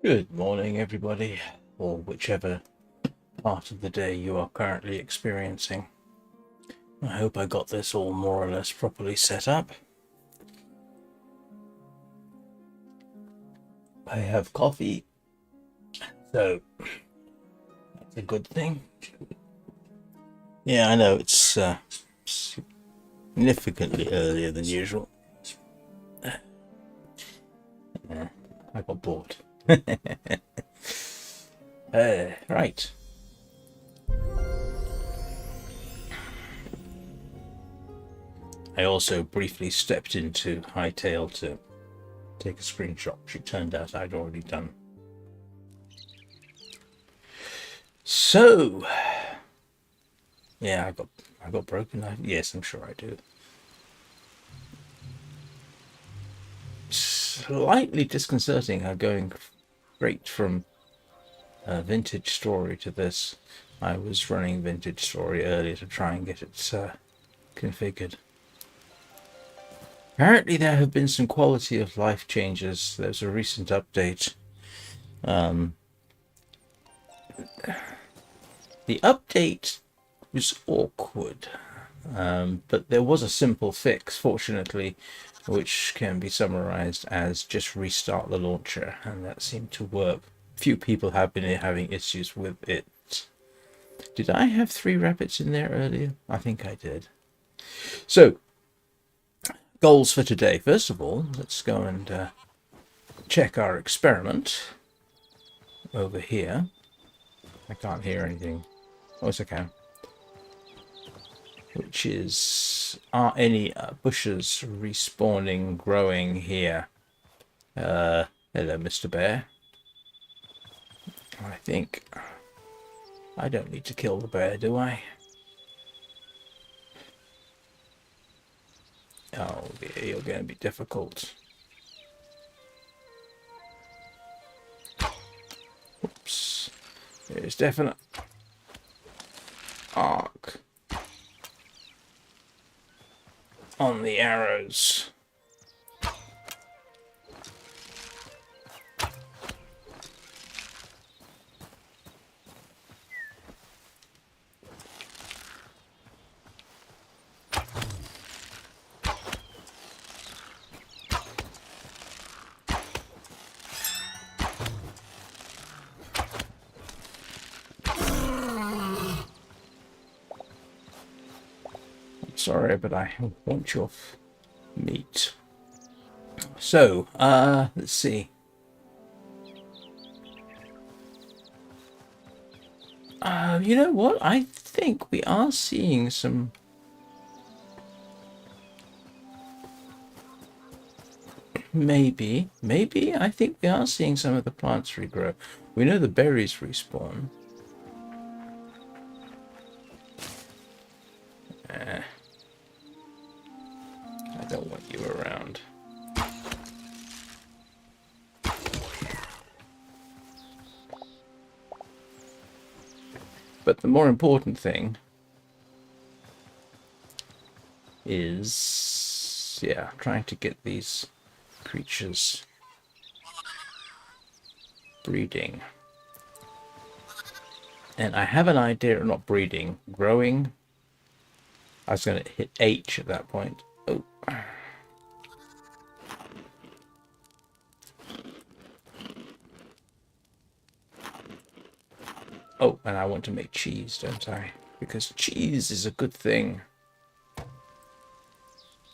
Good morning, everybody, or whichever part of the day you are currently experiencing. I hope I got this all more or less properly set up. I have coffee, so that's a good thing. Yeah, I know it's significantly earlier than usual. I got bored. Right. I also briefly stepped into Hytale to take a screenshot, which it turned out I'd already done. So, yeah, I got broken. Yes, I'm sure I do. Slightly disconcerting how going straight from Vintage Story to this. I was running Vintage Story earlier to try and get it configured. Apparently there have been some quality of life changes. There's a recent update. The update was awkward, but there was a simple fix, fortunately, which can be summarized as just restart the launcher, and that seemed to work. Few people have been having issues with it. Did I have 3 rabbits in there earlier? I think I did. So, goals for today. First of all, let's go and check our experiment over here. I can't hear anything. Oh, yes, I can. Which is, are any bushes respawning, growing here? Hello, Mr. Bear. I think I don't need to kill the bear, do I? Oh, yeah, you're going to be difficult. Oops. There's definite arc on the arrows. Sorry, but I want your meat. So, let's see. You know what? I think we are seeing some... Maybe, I think we are seeing some of the plants regrow. We know the berries respawn. I don't want you around. But the more important thing is, yeah, trying to get these creatures breeding. And I have an idea of not breeding, growing. I was going to hit H at that point. Oh. Oh, and I want to make cheese, don't I? Because cheese is a good thing. I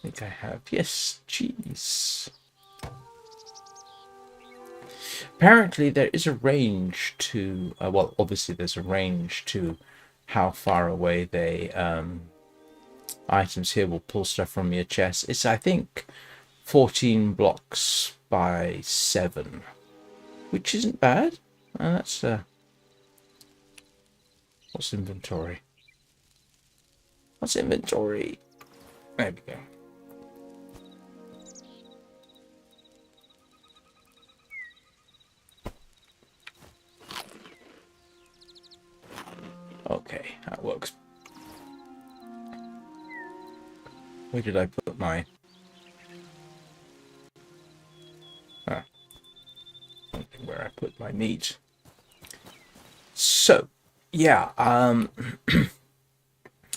think I have. Yes, cheese. Apparently there is a range to... well, obviously there's a range to how far away they... items here will pull stuff from your chest. It's, I think, 14 blocks by 7. Which isn't bad. That's... what's inventory? What's inventory? There we go. Okay, that works. Where did I put my... where I put my meat. So, yeah,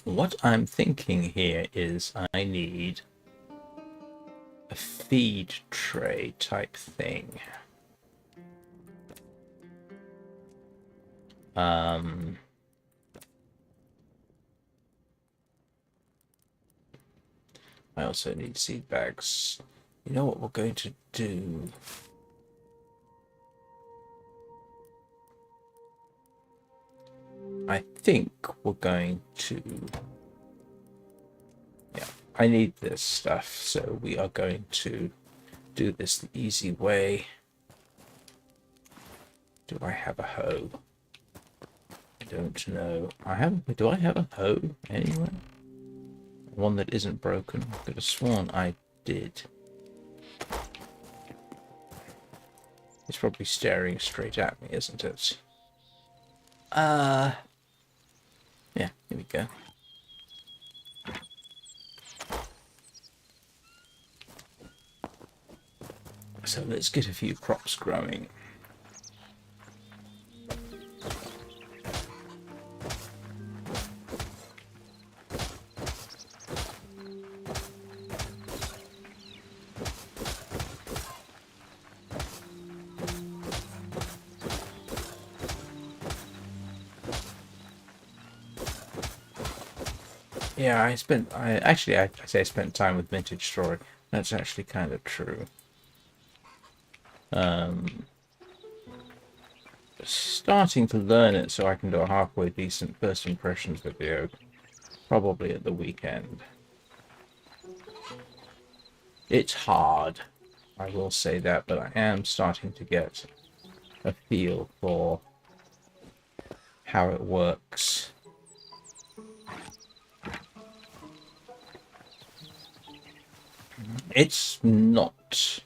what I'm thinking here is I need a feed tray type thing. I also need seed bags. You know what we're going to do? I think we're going to... Yeah, I need this stuff, so we are going to do this the easy way. Do I have a hoe? I don't know. Do I have a hoe anywhere? One that isn't broken? I could have sworn I did. It's probably staring straight at me, isn't it? Yeah, here we go. So let's get a few crops growing. Yeah, I say I spent time with Vintage Story. That's actually kind of true. Starting to learn it so I can do a halfway decent first impressions video, probably at the weekend. It's hard, I will say that, but I am starting to get a feel for how it works. It's not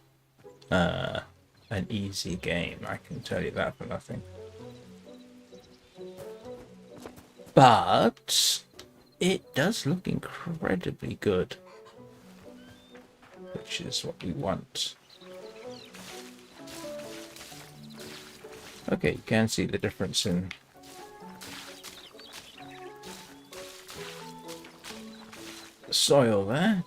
an easy game, I can tell you that for nothing. But it does look incredibly good, which is what we want. Okay, you can see the difference in the soil there.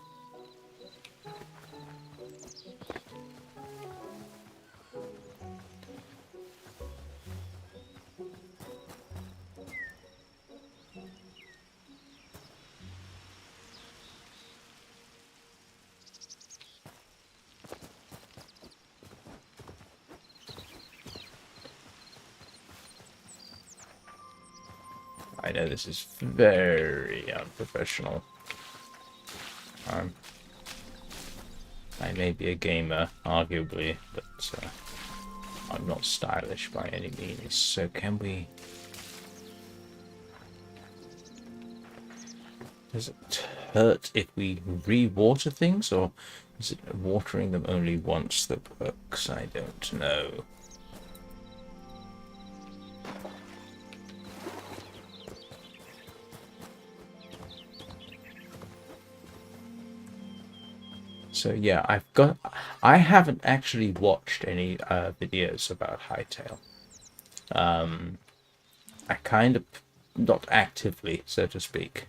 I know this is very unprofessional. I may be a gamer, arguably, but I'm not stylish by any means. So can we... Does it hurt if we re-water things, or is it watering them only once that works? I don't know. So yeah, I haven't actually watched any videos about Hytale. I kind of, not actively, so to speak.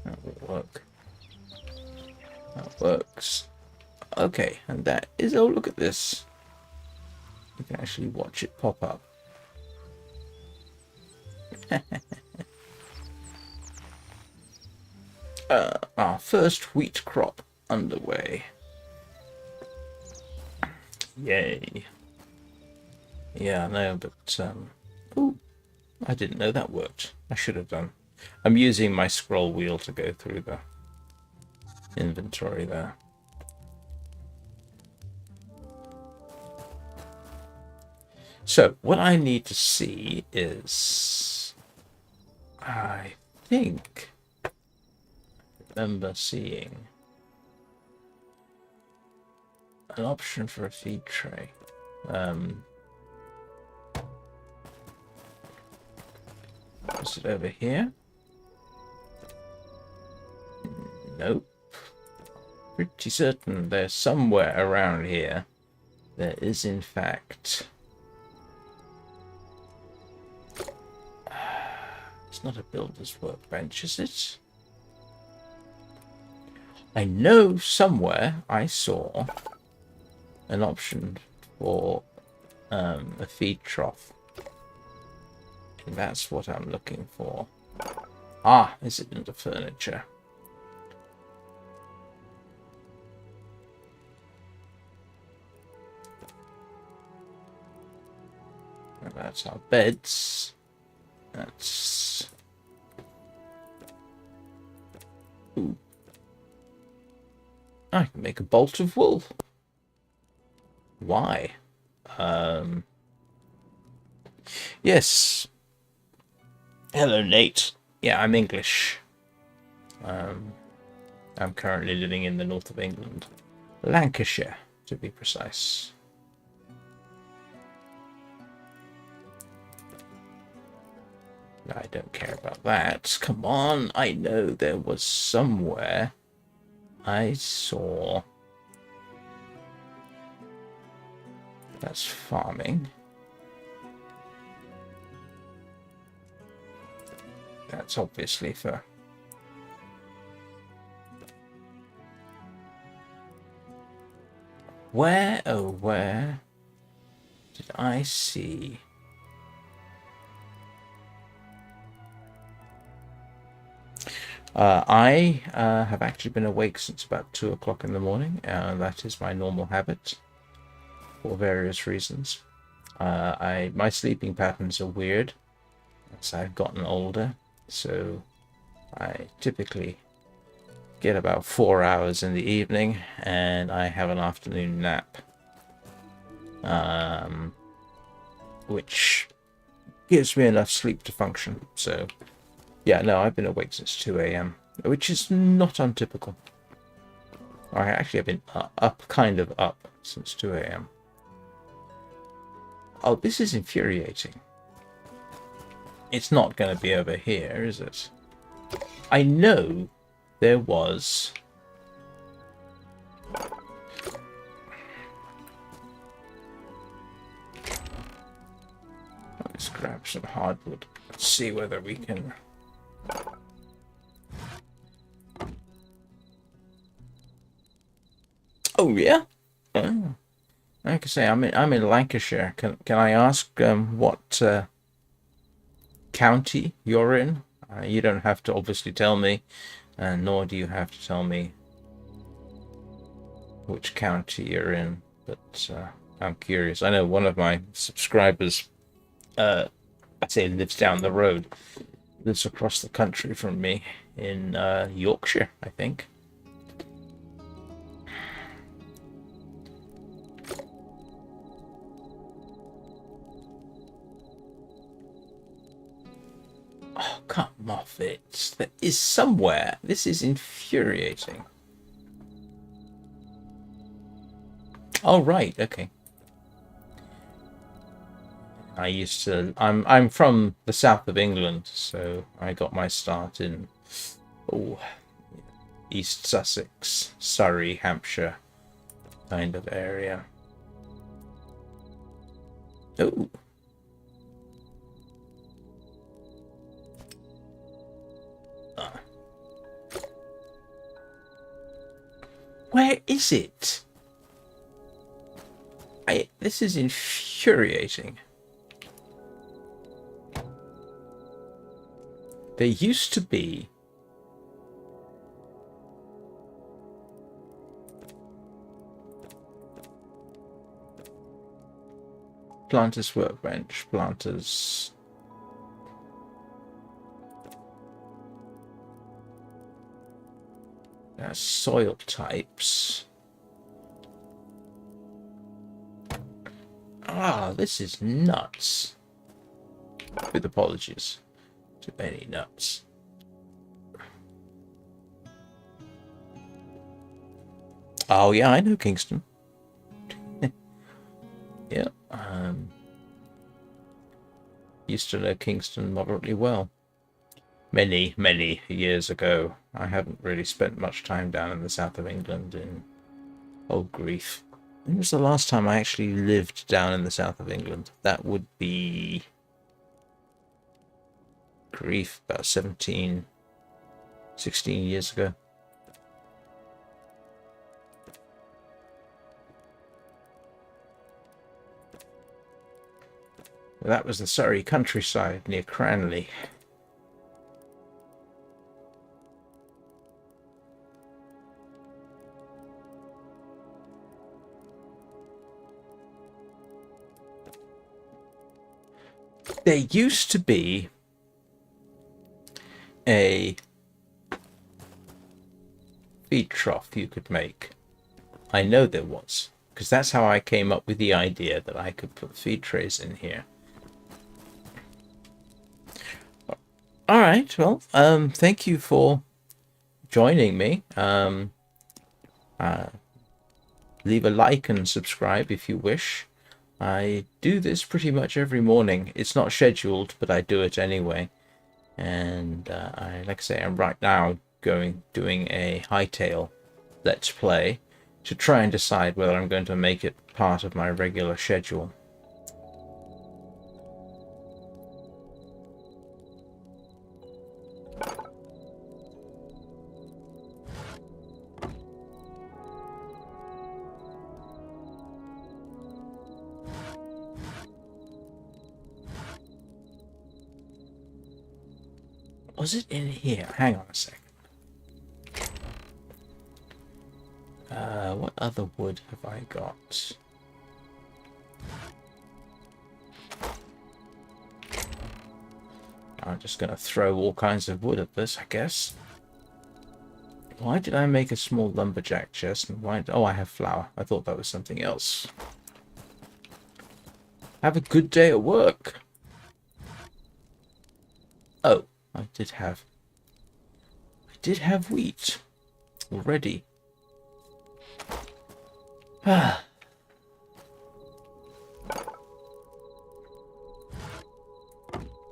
That will work. That works. Okay, and that is... Oh, look at this. You can actually watch it pop up. Our first wheat crop underway. Yay. Yeah, no, but... Oh, I didn't know that worked. I should have done. I'm using my scroll wheel to go through the inventory there. So, what I need to see is... I think... I remember seeing an option for a feed tray. Is it over here? Nope. Pretty certain there's somewhere around here. There is, in fact. It's not a builder's workbench, is it? I know somewhere I saw an option for a feed trough. And that's what I'm looking for. Ah, is it under furniture? That's our beds. That's... Ooh. I can make a bolt of wool. Why? Yes. Hello, Nate. Yeah, I'm English. I'm currently living in the north of England. Lancashire, to be precise. I don't care about that. Come on, I know there was somewhere I saw. That's farming. That's obviously for... Where, oh where did I see... I have actually been awake since about 2 o'clock in the morning. That is my normal habit for various reasons. My sleeping patterns are weird as I've gotten older, so I typically get about 4 hours in the evening and I have an afternoon nap, which gives me enough sleep to function. So yeah, no, I've been awake since 2 a.m., which is not untypical. I actually have been kind of up since 2 a.m. Oh, this is infuriating. It's not going to be over here, is it? I know there was... Let's grab some hardwood. Let's see whether we can... Oh yeah. Oh. Like I say, I'm in Lancashire. Can I ask what county you're in? You don't have to obviously tell me, nor do you have to tell me which county you're in. But I'm curious. I know one of my subscribers, I'd say, lives down the road. Lives across the country from me in Yorkshire, I think. Oh, come off it. There is somewhere. This is infuriating. Oh, right. Okay. I'm from the south of England, so I got my start in East Sussex, Surrey, Hampshire kind of area. Oh. Where is it? This is infuriating. There used to be Planter's workbench, Planter's soil types. Ah, this is nuts. With apologies to any nuts. Oh yeah, I know Kingston. Yeah, used to know Kingston moderately well. many, many years ago. I haven't really spent much time down in the south of England in, oh grief. When was the last time I actually lived down in the south of England? That would be, grief, about 17, 16 years ago. That was the Surrey countryside near Cranley. There used to be a feed trough you could make. I know there was, because that's how I came up with the idea that I could put feed trays in here. All right, well, thank you for joining me. Leave a like and subscribe if you wish. I do this pretty much every morning. It's not scheduled, but I do it anyway. And like I say, I'm right now doing a Hytale Let's Play to try and decide whether I'm going to make it part of my regular schedule. Was it in here? Hang on a second. What other wood have I got? I'm just going to throw all kinds of wood at this, I guess. Why did I make a small lumberjack chest? And why? Oh, I have flour. I thought that was something else. Have a good day at work. Oh, I did have wheat already. Ah.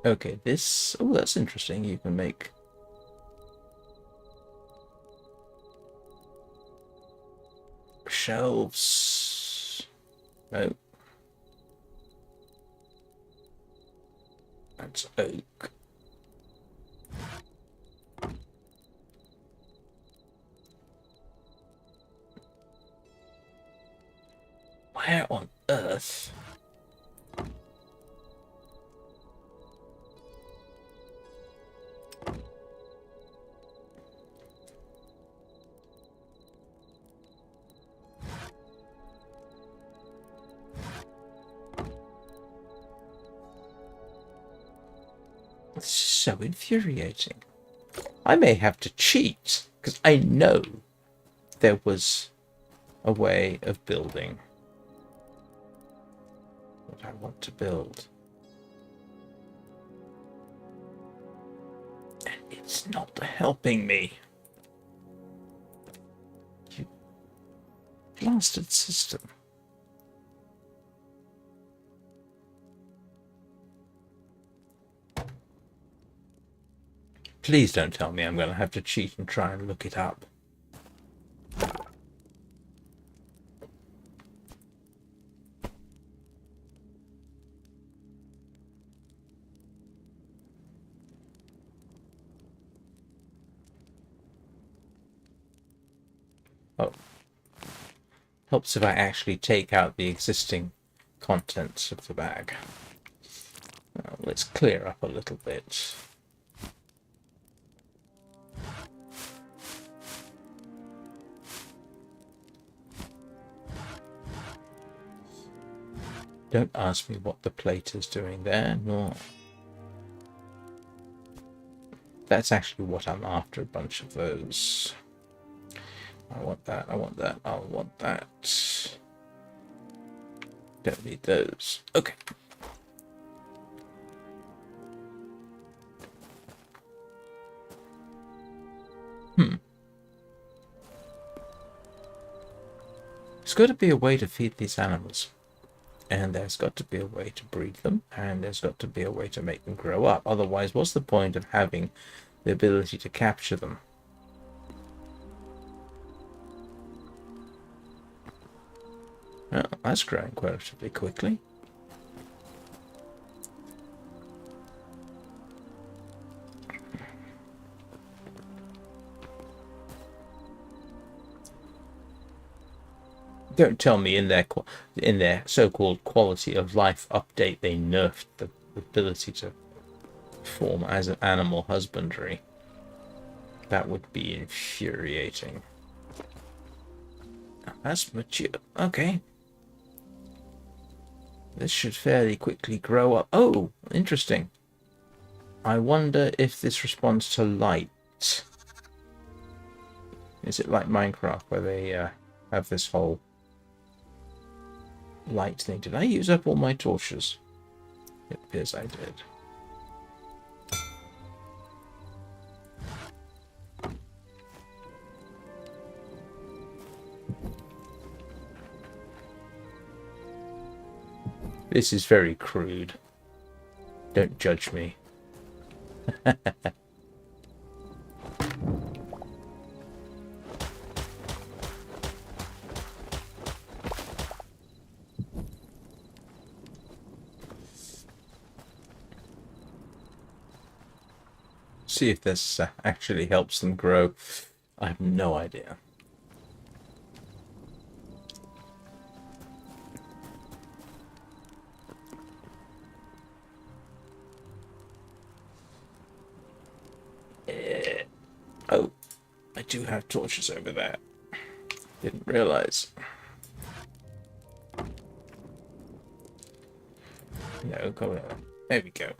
Okay, this... Oh, that's interesting. You can make... shelves. No. That's oak. Where on earth? This is so infuriating. I may have to cheat, because I know there was a way of building what I want to build. And it's not helping me. You blasted system. Please don't tell me I'm going to have to cheat and try and look it up. Oh. Helps if I actually take out the existing contents of the bag. Well, let's clear up a little bit. Don't ask me what the plate is doing there, nor... That's actually what I'm after, a bunch of those. I want that, I want that, I want that. Don't need those. Okay. There's got to be a way to feed these animals. And there's got to be a way to breed them. And there's got to be a way to make them grow up. Otherwise, what's the point of having the ability to capture them. Oh, that's growing relatively quickly. Don't tell me in their so-called quality of life update they nerfed the ability to perform as an animal husbandry. That would be infuriating. That's mature. Okay. This should fairly quickly grow up. Oh, interesting. I wonder if this responds to light. Is it like Minecraft where they have this whole light thing? Did I use up all my torches? It appears I did. This is very crude. Don't judge me. See if this actually helps them grow. I have no idea. Oh, I do have torches over there. Didn't realize. No, come on. There we go.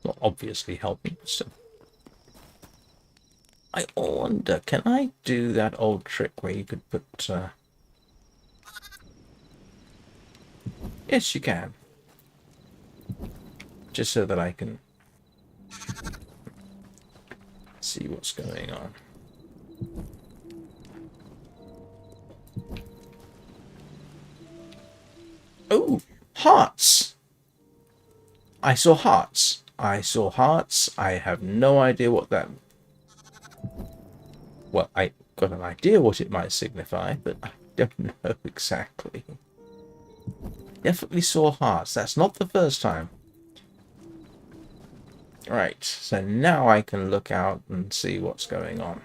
Not obviously helping, so. I wonder, can I do that old trick where you could put... Yes, you can. Just so that I can see what's going on. Oh, hearts! I saw hearts. I saw hearts. I have no idea what that... Well, I got an idea what it might signify, but I don't know exactly. Definitely saw hearts. That's not the first time. Right, so now I can look out and see what's going on.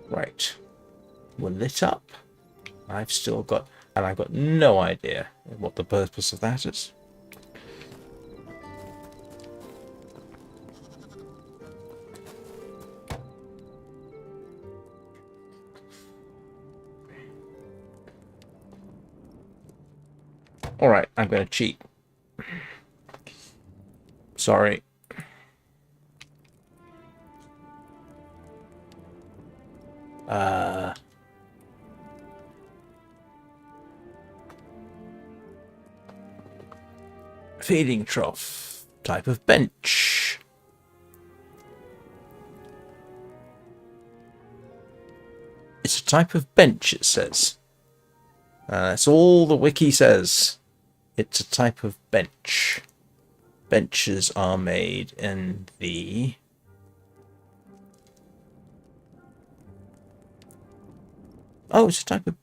Right. We're lit up. I've still got... And I've got no idea what the purpose of that is. Alright, I'm going to cheat. Sorry. Feeding trough. Type of bench. It's a type of bench, it says. That's all the wiki says. It's a type of bench. Benches are made in the... Oh, it's a type of...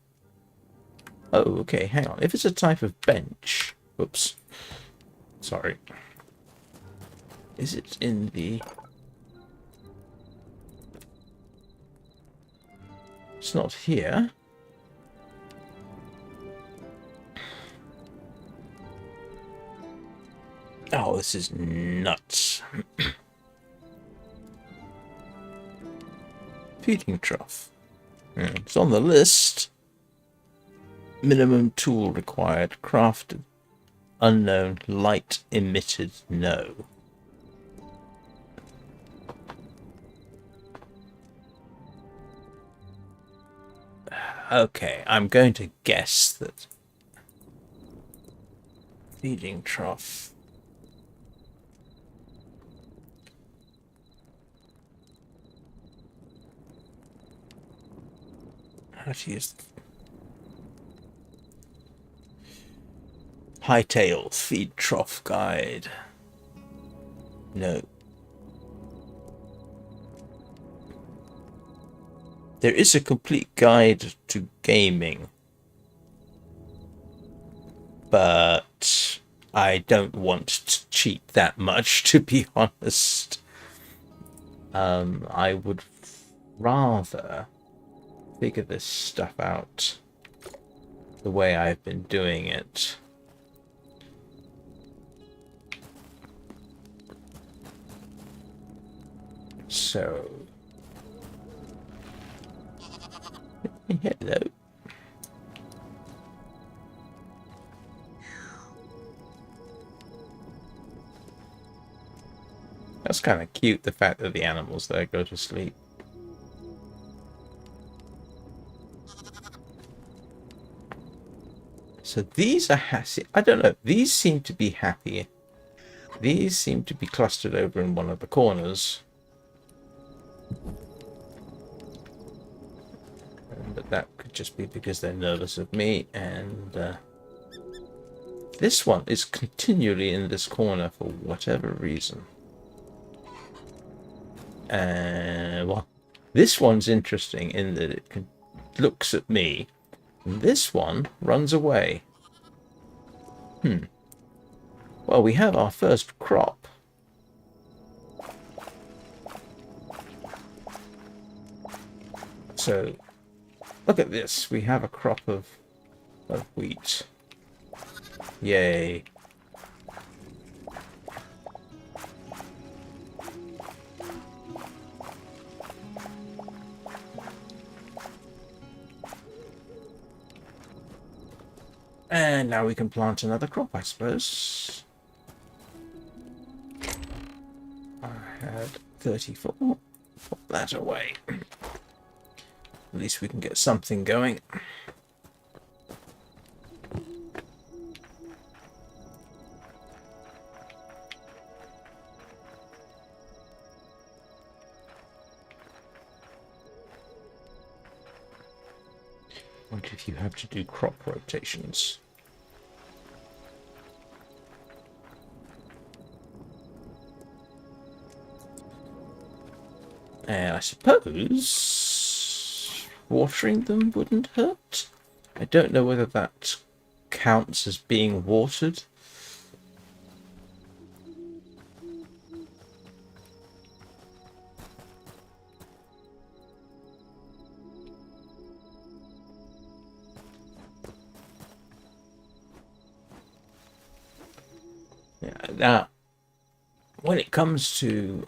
Oh, okay, hang on. If it's a type of bench... Whoops. Sorry. Is it in the... It's not here. Oh, this is nuts. Feeding trough. It's on the list. Minimum tool required. Crafted. Unknown. Light emitted. No. Okay, I'm going to guess that... Feeding trough. How to use Hytale feed trough guide. No. There is a complete guide to gaming, but I don't want to cheat that much, to be honest. I would rather figure this stuff out the way I've been doing it. So, hello. That's kind of cute, the fact that the animals there go to sleep. So these are happy. I don't know. These seem to be happy. These seem to be clustered over in one of the corners. But that could just be because they're nervous of me. And this one is continually in this corner for whatever reason. Well, this one's interesting in that it looks at me. This one runs away. Well, we have our first crop. So, look at this. We have a crop of wheat. Yay. And now we can plant another crop, I suppose. I had 34. Put that away. At least we can get something going. I wonder if you have to do crop rotations. And I suppose watering them wouldn't hurt. I don't know whether that counts as being watered. Yeah, now, when it comes to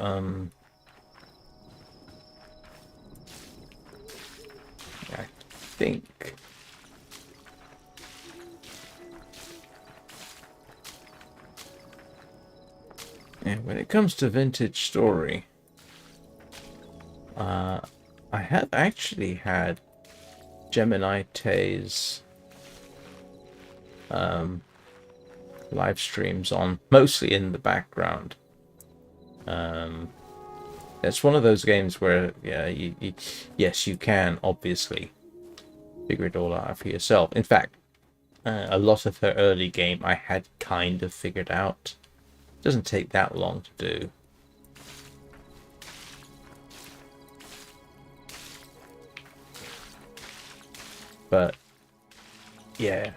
I think when it comes to Vintage Story, I have actually had Gemini Tay's live streams on, mostly in the background. It's one of those games where, yeah, yes, you can obviously figure it all out for yourself. In fact, a lot of her early game I had kind of figured out. It doesn't take that long to do. But yeah,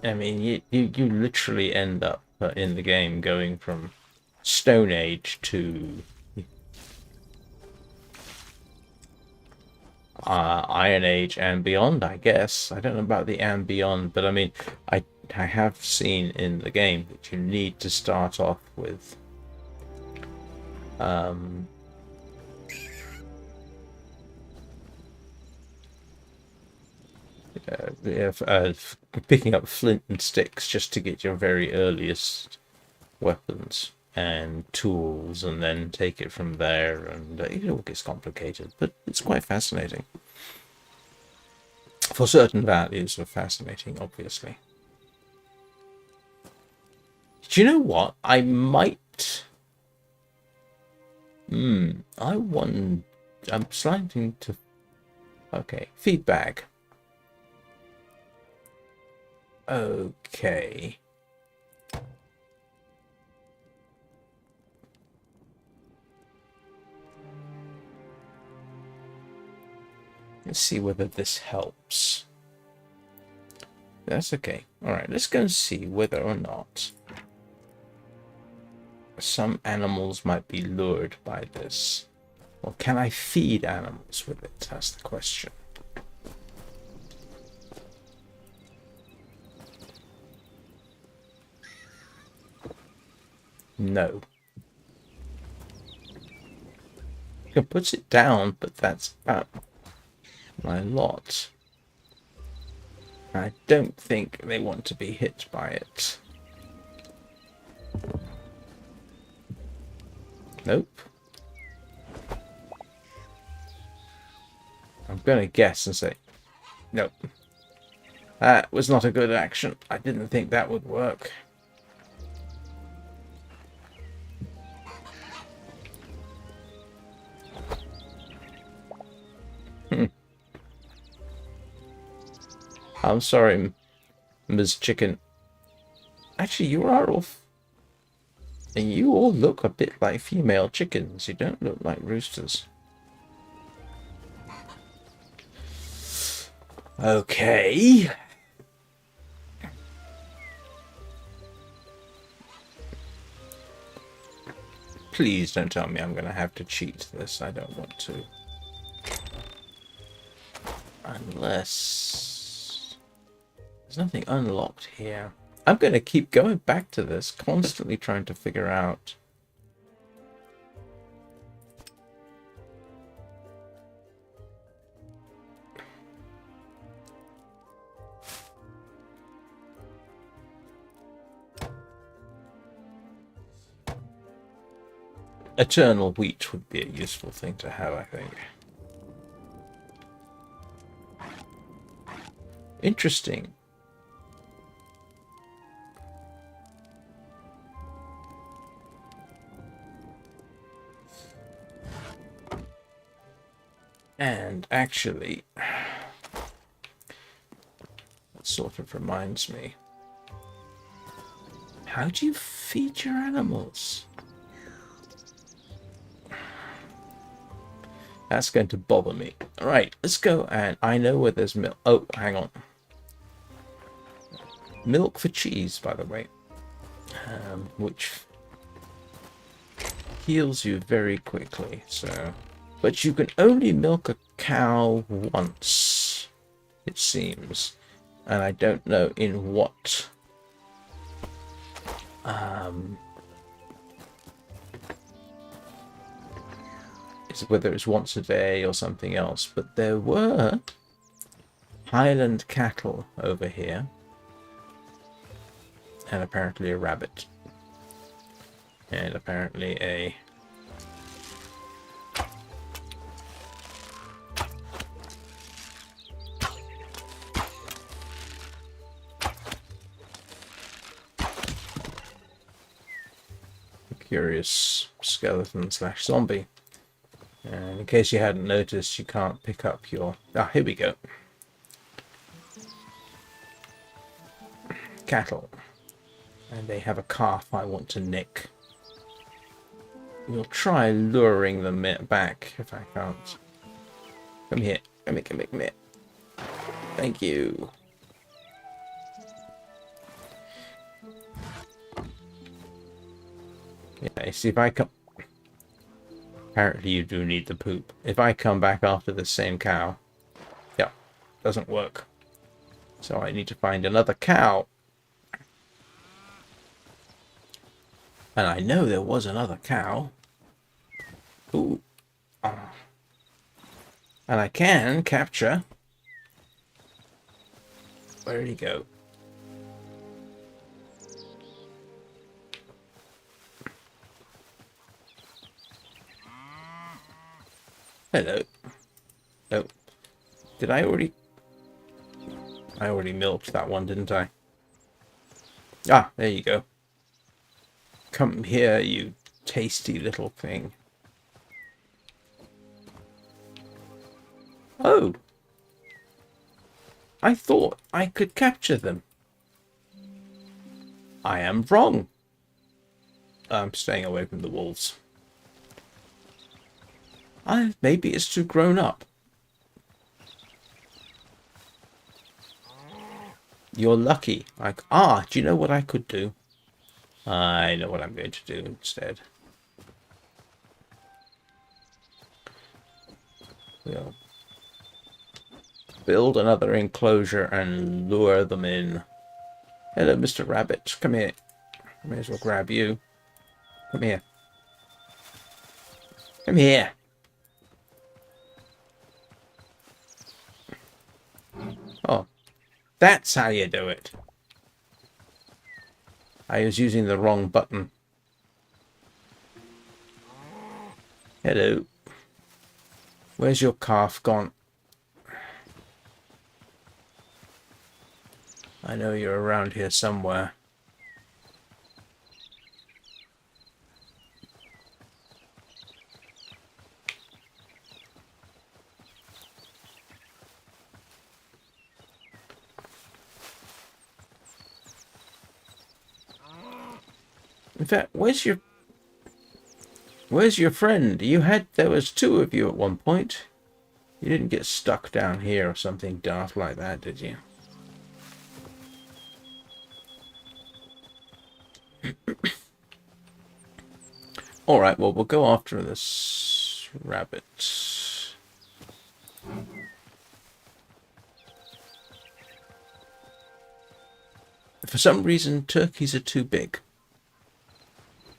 I mean, you literally end up in the game going from Stone Age to Iron Age and beyond, I guess. I don't know about the and beyond, but I mean, I have seen in the game that you need to start off with picking up flint and sticks just to get your very earliest weapons and tools, and then take it from there, and it all gets complicated, but it's quite fascinating. For certain values are fascinating, obviously. Do you know what? I might... I want... I'm sliding to... Okay, feedback. Okay. Let's see whether this helps. That's okay. Alright, let's go and see whether or not some animals might be lured by this. Or can I feed animals with it? That's the question. No. You can put it down, but that's about my lot. I don't think they want to be hit by it. Nope. I'm going to guess and say, nope. That was not a good action. I didn't think that would work. I'm sorry, Ms. Chicken. Actually, you are all... And you all look a bit like female chickens. You don't look like roosters. Okay. Please don't tell me I'm going to have to cheat this. I don't want to. Unless... There's nothing unlocked here. I'm going to keep going back to this, constantly trying to figure out... Eternal wheat would be a useful thing to have, I think. Interesting. And actually, that sort of reminds me. How do you feed your animals? That's going to bother me. All right, let's go, and I know where there's milk. Oh, hang on. Milk for cheese, by the way, which heals you very quickly. So, but you can only milk a cow once, it seems, and I don't know in what. Whether it's once a day or something else, but there were Highland cattle over here, and apparently a rabbit, and apparently a curious skeleton slash zombie. And in case you hadn't noticed, you can't pick up your... Ah, here we go. Cattle. And they have a calf I want to nick. We'll try luring them back if I can't. Come here. Come here, come here, come here. Thank you. Yeah, see if I come... Apparently you do need the poop. If I come back after the same cow... Yeah, doesn't work. So I need to find another cow. And I know there was another cow. Ooh. Oh. And I can capture... Where did he go? Hello. Oh. Did I already... I already milked that one, didn't I? Ah, there you go. Come here, you tasty little thing. Oh! I thought I could capture them. I am wrong. I'm staying away from the wolves. Maybe it's too grown up. You're lucky. Do you know what I could do? I know what I'm going to do instead. We'll build another enclosure and lure them in. Hello, Mr. Rabbit. Come here. I may as well grab you. Come here. Come here. Oh, that's how you do it. I was using the wrong button. Hello. Where's your calf gone? I know you're around here somewhere. In fact, where's your friend? There was two of you at one point. You didn't get stuck down here or something daft like that, did you? Alright, well, we'll go after this rabbit. For some reason, turkeys are too big.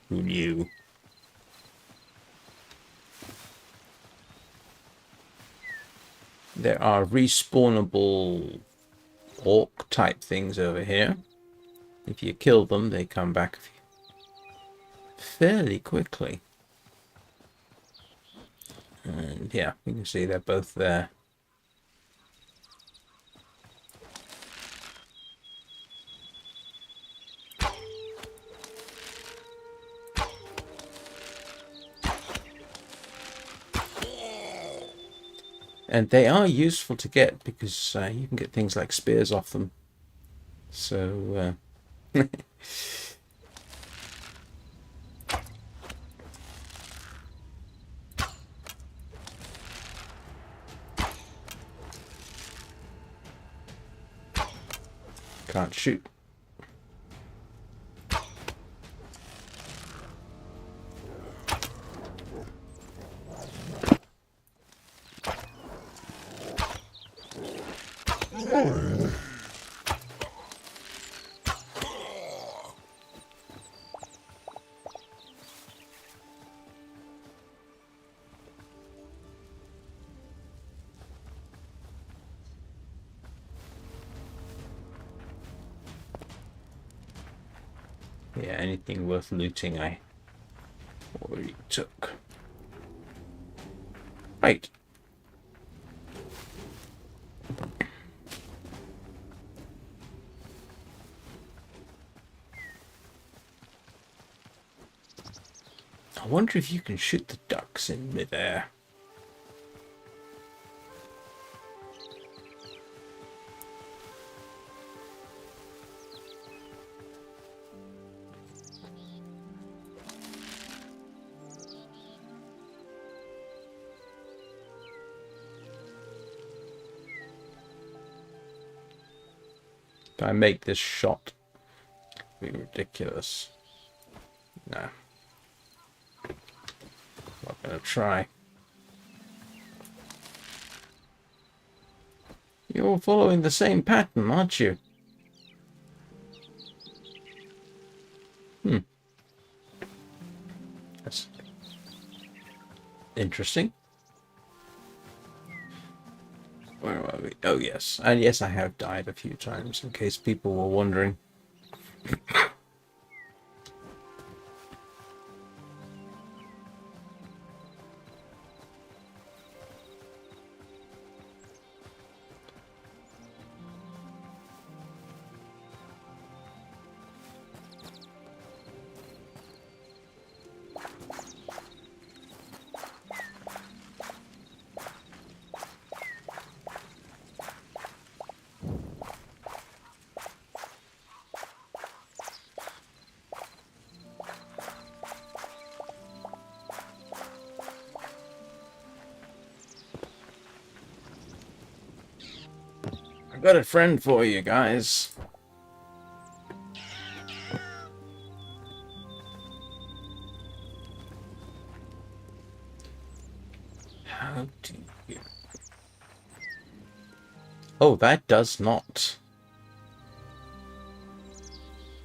Who knew? There are respawnable orc type things over here. If you kill them, they come back fairly quickly. And yeah, you can see they're both there. And they are useful to get because you can get things like spears off them. So, can't shoot. Yeah, anything worth looting I already took. Right. I wonder if you can shoot the ducks in midair. If I make this shot, it'll be ridiculous. No. Not gonna try. You're following the same pattern, aren't you? That's interesting. Where are we? Oh, yes. And yes, I have died a few times, in case people were wondering. got a friend for you guys. How do you... Oh, that does not.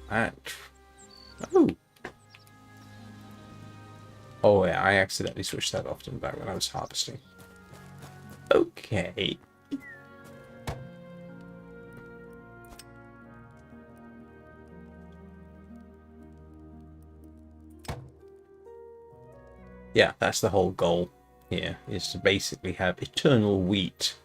That... Oh. Oh, yeah, I accidentally switched that off and back when I was harvesting. Okay. Yeah, that's the whole goal here, is to basically have eternal wheat.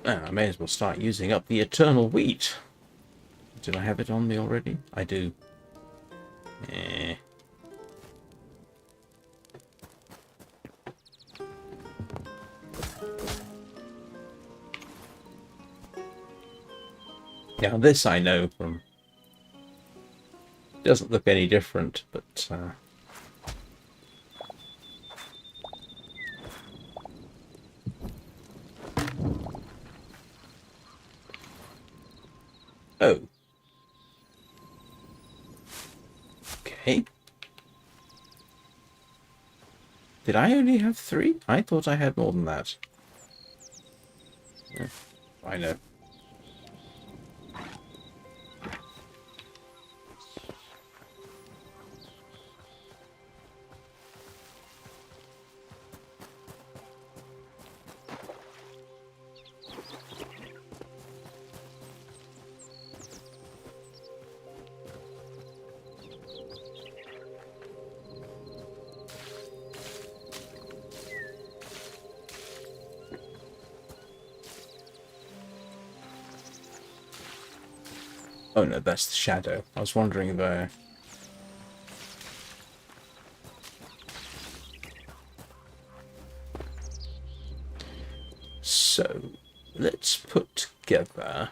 I may as well start using up the eternal wheat. Did I have it on me already? I do. Eh. Now this I know from... Doesn't look any different, but... Oh. Okay. Did I only have 3? I thought I had more than that. Yeah, I know. Oh no, that's the shadow. I was wondering there. So, let's put together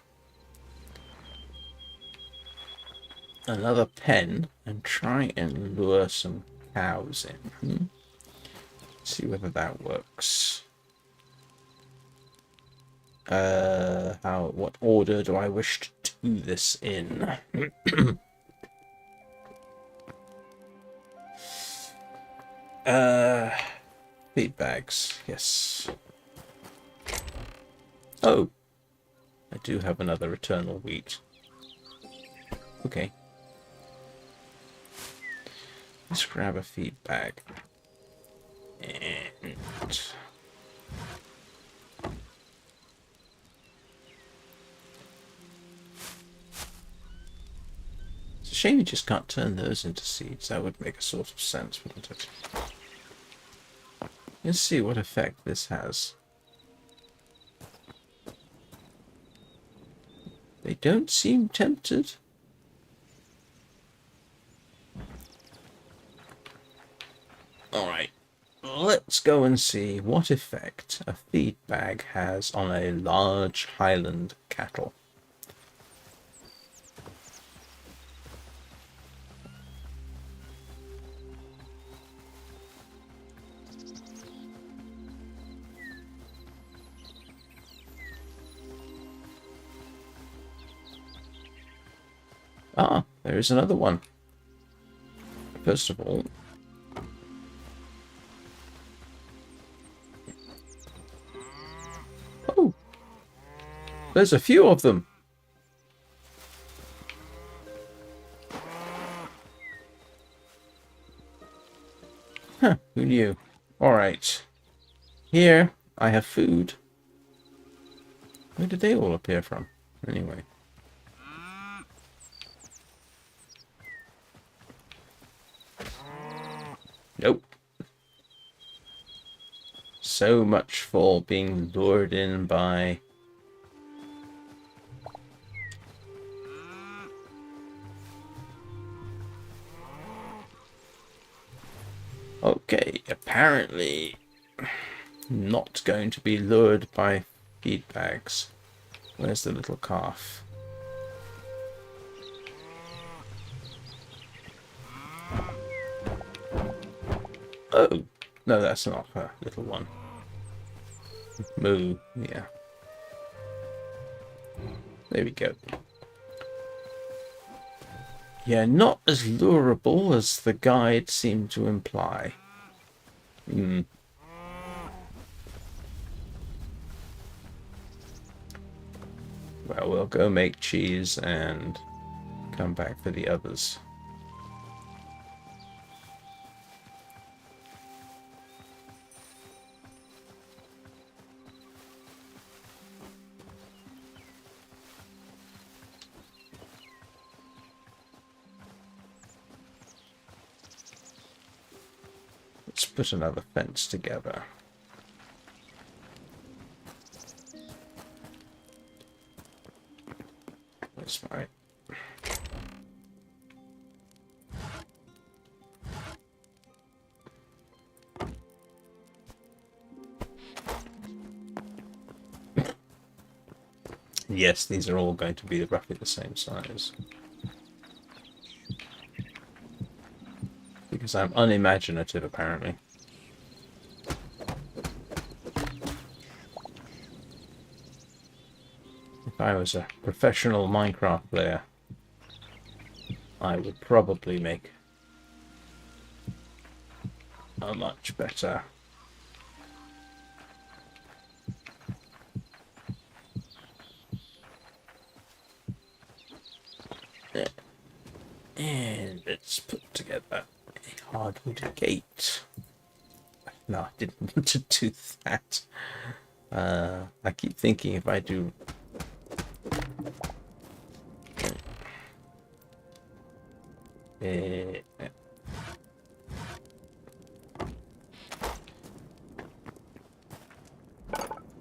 another pen and try and lure some cows in. See whether that works. What order do I wish to do this in? Feed bags, yes. Oh, I do have another eternal wheat. Okay. Let's grab a feed bag. And... It's a shame you just can't turn those into seeds. That would make a sort of sense, wouldn't it? Let's see what effect this has. They don't seem tempted. Alright, let's go and see what effect a feed bag has on a large highland cattle. Ah, there is another one. First of all, oh, there's a few of them. Huh, who knew? Alright. Here, I have food. Where did they all appear from? Anyway. Nope. So much for being lured in by... Okay, apparently not going to be lured by feed bags. Where's the little calf? Oh, no, that's not her little one. Moo, yeah. There we go. Yeah, not as lureable as the guide seemed to imply. Hmm. Well, we'll go make cheese and come back for the others. Let's put another fence together. That's right. Yes, these are all going to be roughly the same size. Because I'm unimaginative, apparently. If I was a professional Minecraft player, I would probably make a much better... And let's put together a hardwood gate. No, I didn't want to do that. I keep thinking if I do...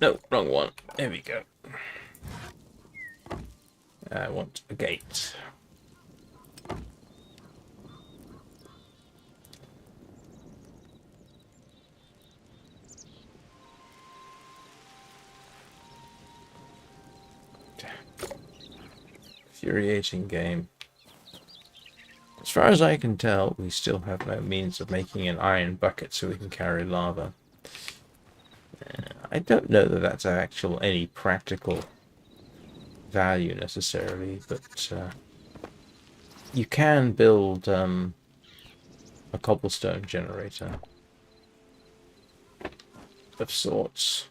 No, wrong one. There we go. I want a gate. Infuriating game. As far as I can tell, we still have no means of making an iron bucket so we can carry lava. I don't know that that's actual any practical value necessarily, but you can build a cobblestone generator of sorts.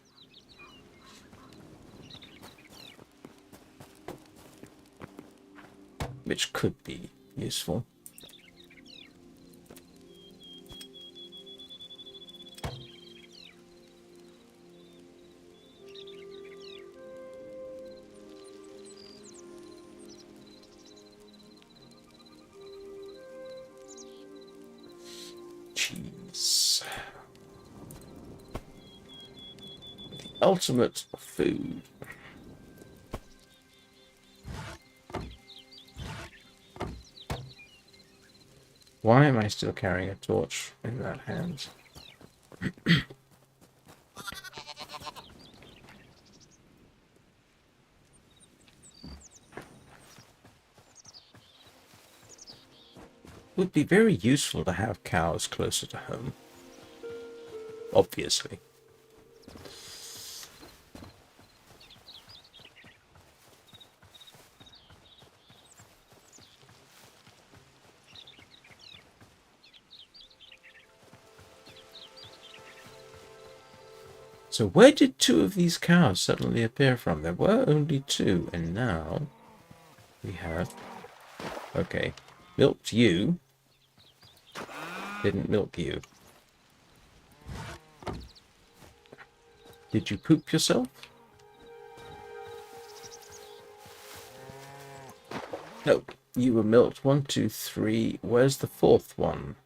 Which could be useful. Cheese. The ultimate food. Why am I still carrying a torch in that hand? Would be very useful to have cows closer to home. Obviously. So where did two of these cows suddenly appear from? There were only two, and now we have... Okay, milked you. Didn't milk you. Did you poop yourself? No, you were milked. 1, 2, 3. Where's the fourth one?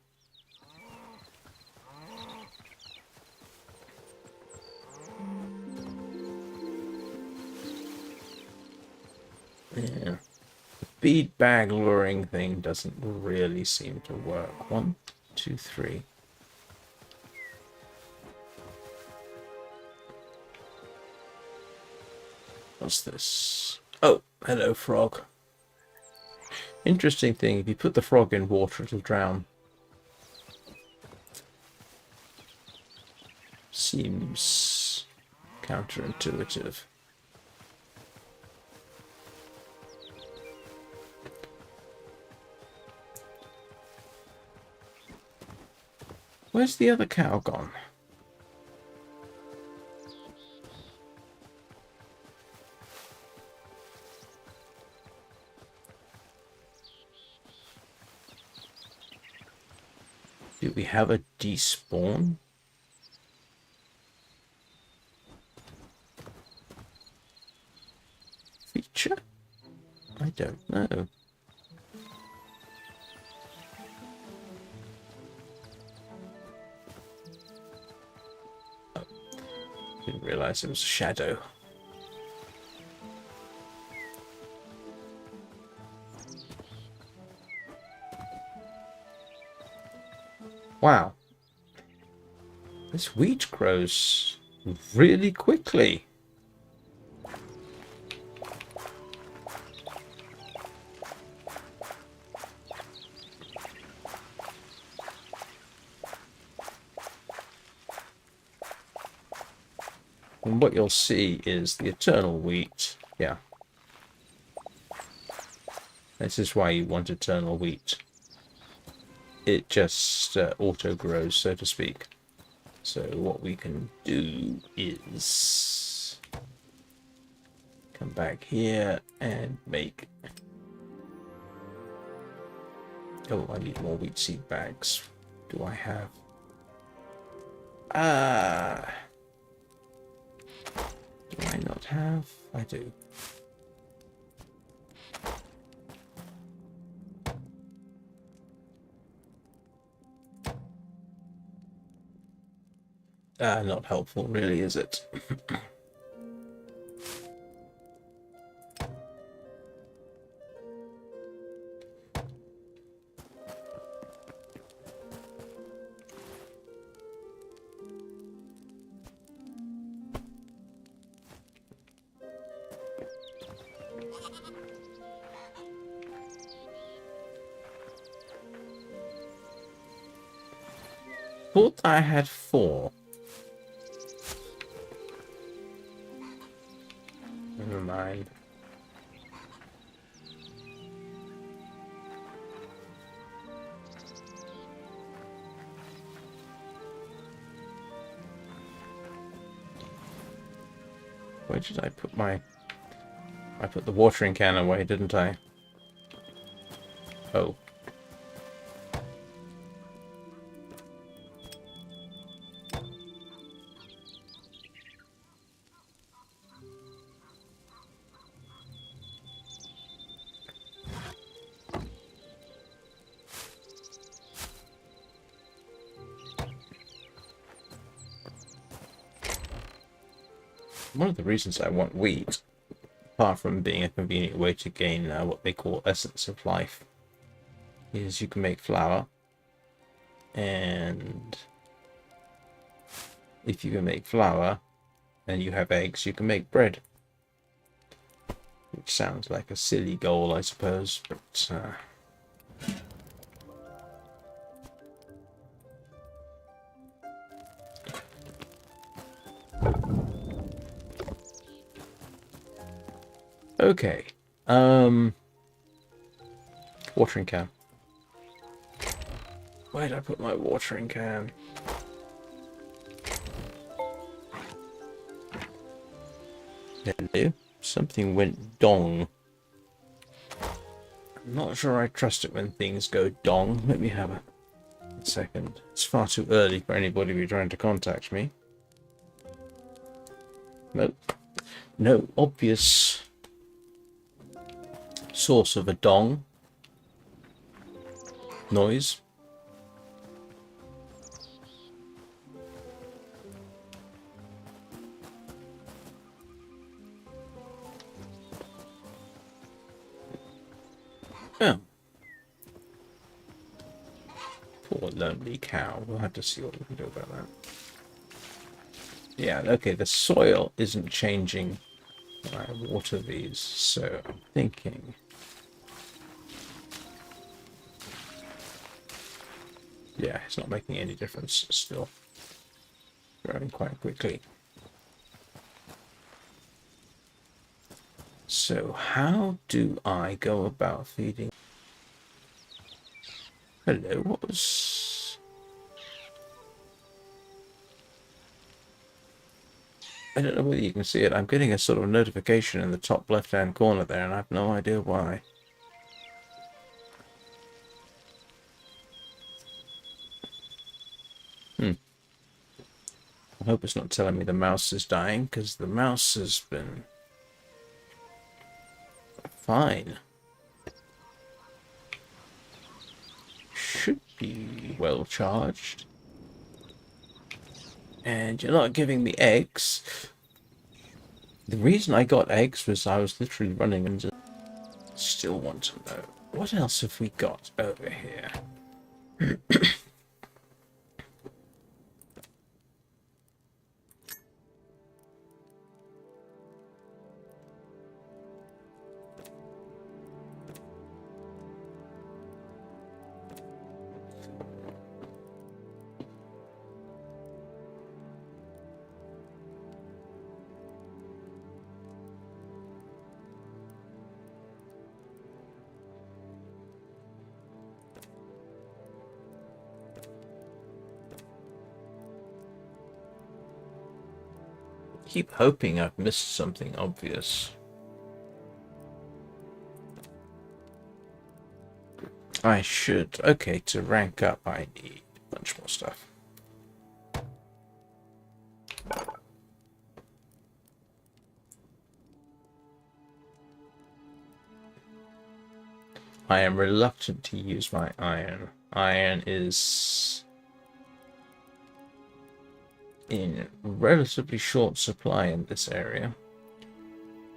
Yeah. Bead bag luring thing doesn't really seem to work. 1, 2, 3. What's this? Oh, hello, frog. Interesting thing, if you put the frog in water, it'll drown. Seems counterintuitive. Where's the other cow gone? Do we have a despawn? Feature? I don't know. Oh, didn't realize it was a shadow. Wow. This wheat grows really quickly. And what you'll see is the eternal wheat. Yeah. This is why you want eternal wheat. It just auto-grows, so to speak. So what we can do is come back here and make... Oh, I need more wheat seed bags. Do I have... do I not have? I do. Not helpful, really, is it? Thought I had 4. Never mind. Where did I put my... I put the watering can away, didn't I? Oh. One of the reasons I want wheat, apart from being a convenient way to gain what they call essence of life, is you can make flour, and if you can make flour and you have eggs, you can make bread. Which sounds like a silly goal, I suppose, but okay. Watering can. Where did I put my watering can? Hello. Something went dong. I'm not sure I trust it when things go dong. Let me have a second. It's far too early for anybody to be trying to contact me. Nope. No obvious source of a dong noise. Oh, poor lonely cow. We'll have to see what we can do about that. Yeah, okay, the soil isn't changing when I water these, so I'm thinking... Yeah, it's not making any difference still. Growing quite quickly. So how do I go about feeding? Hello, what was... I don't know whether you can see it. I'm getting a sort of notification in the top left-hand corner there, and I have no idea why. I hope it's not telling me the mouse is dying, because the mouse has been fine. Should be well charged. And you're not giving me eggs. The reason I got eggs was I was literally running into... Still want to know. What else have we got over here? Keep hoping I've missed something obvious. I should. Okay, to rank up, I need a bunch more stuff. I am reluctant to use my iron. Iron is in relatively short supply in this area.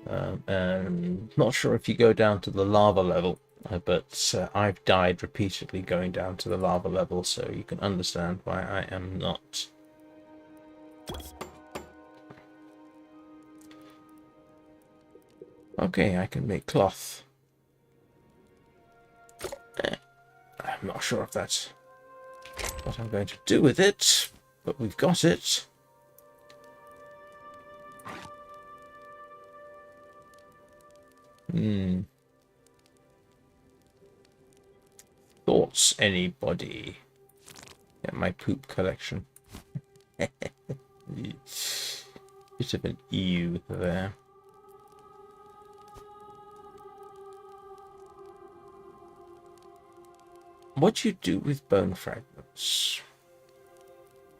And not sure if you go down to the lava level, but I've died repeatedly going down to the lava level, so you can understand why I am not. Okay, I can make cloth. I'm not sure if that's what I'm going to do with it, but we've got it. Thoughts, anybody? Yeah, my poop collection. Bit of an ew there. What do you do with bone fragments?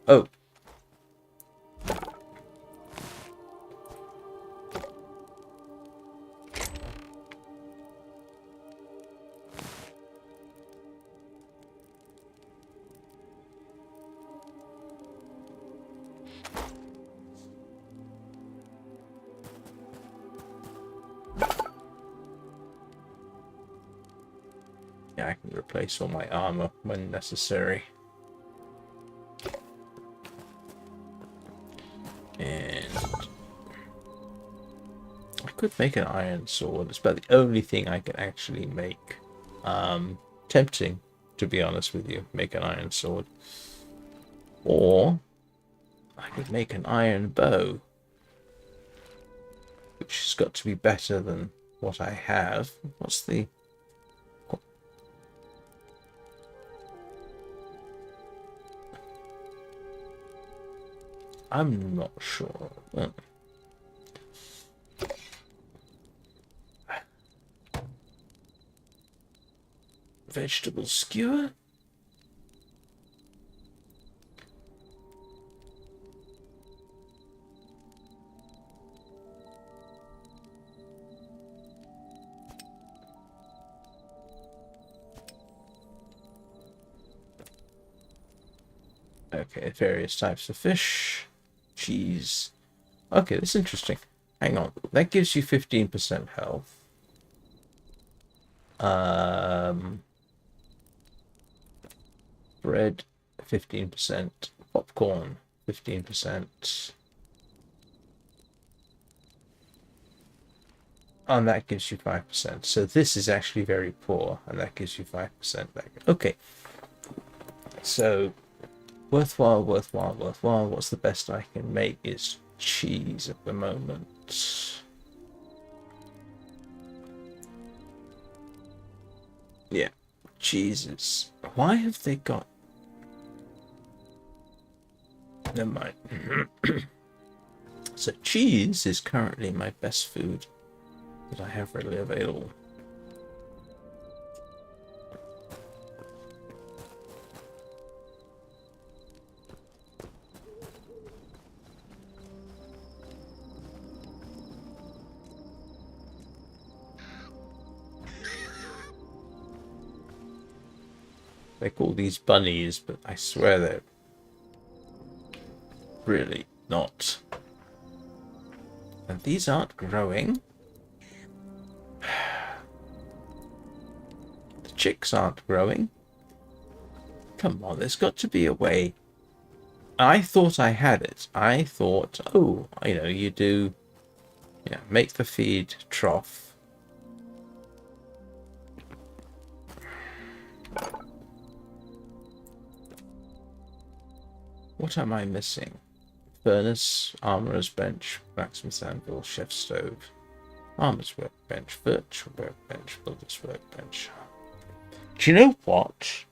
Oh. Yeah, I can replace all my armor when necessary. And I could make an iron sword. It's about the only thing I can actually make. Tempting, to be honest with you, make an iron sword. Or I could make an iron bow, which has got to be better than what I have. What's the... I'm not sure. Vegetable skewer? Okay, various types of fish. Cheese. Okay, that's interesting. Hang on. That gives you 15% health. Bread, 15%. Popcorn, 15%. And that gives you 5%. So this is actually very poor, and that gives you 5% back. Okay. So worthwhile. What's the best I can make is cheese at the moment. Yeah, cheeses. Why have they got... Never mind. So cheese is currently my best food that I have readily available. They call these bunnies, but I swear they're really not. And these aren't growing. The chicks aren't growing. Come on, there's got to be a way. I thought I had it. I thought, oh, you know, you do, yeah, make the feed trough. What am I missing? Furnace, armorer's bench, blacksmith's anvil, chef's stove, armorer's workbench, virtual workbench, builder's workbench. Do you know what?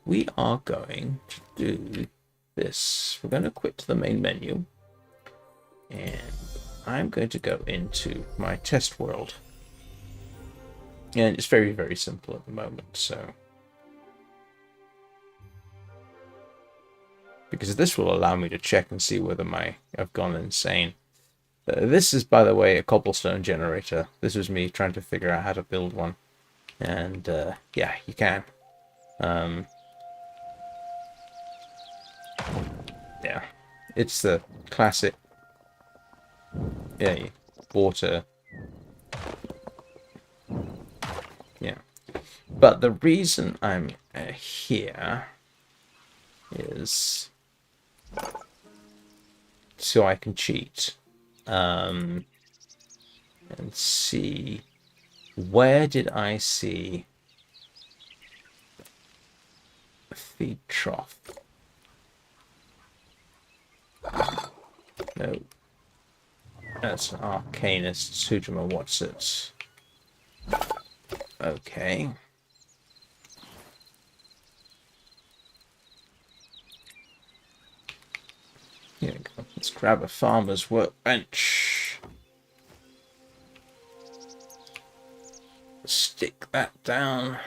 We are going to do this. We're going to quit the main menu, and I'm going to go into my test world. And it's very, very simple at the moment, so... Because this will allow me to check and see whether I've gone insane. This is, by the way, a cobblestone generator. This was me trying to figure out how to build one. And, yeah, you can. Yeah. It's the classic... Yeah, water... Yeah, but the reason I'm here is so I can cheat and see where did I see a feed trough. No, that's an arcanist. Sujima, what's it? Okay. Here we go. Let's grab a farmer's workbench. Stick that down.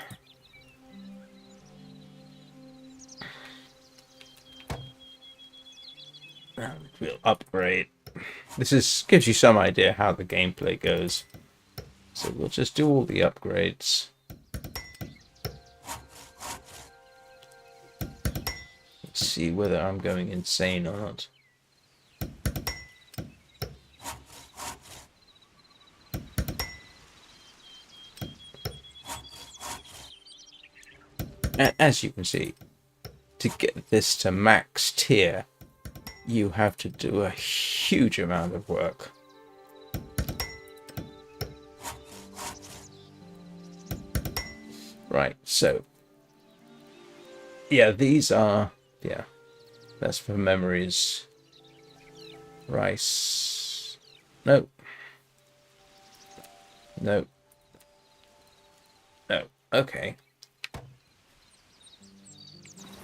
And we'll upgrade. This gives you some idea how the gameplay goes. So we'll just do all the upgrades. Let's see whether I'm going insane or not. As you can see, to get this to max tier, you have to do a huge amount of work. Right, so yeah, these are, yeah, that's for memories. Rice. No. No. No. Okay.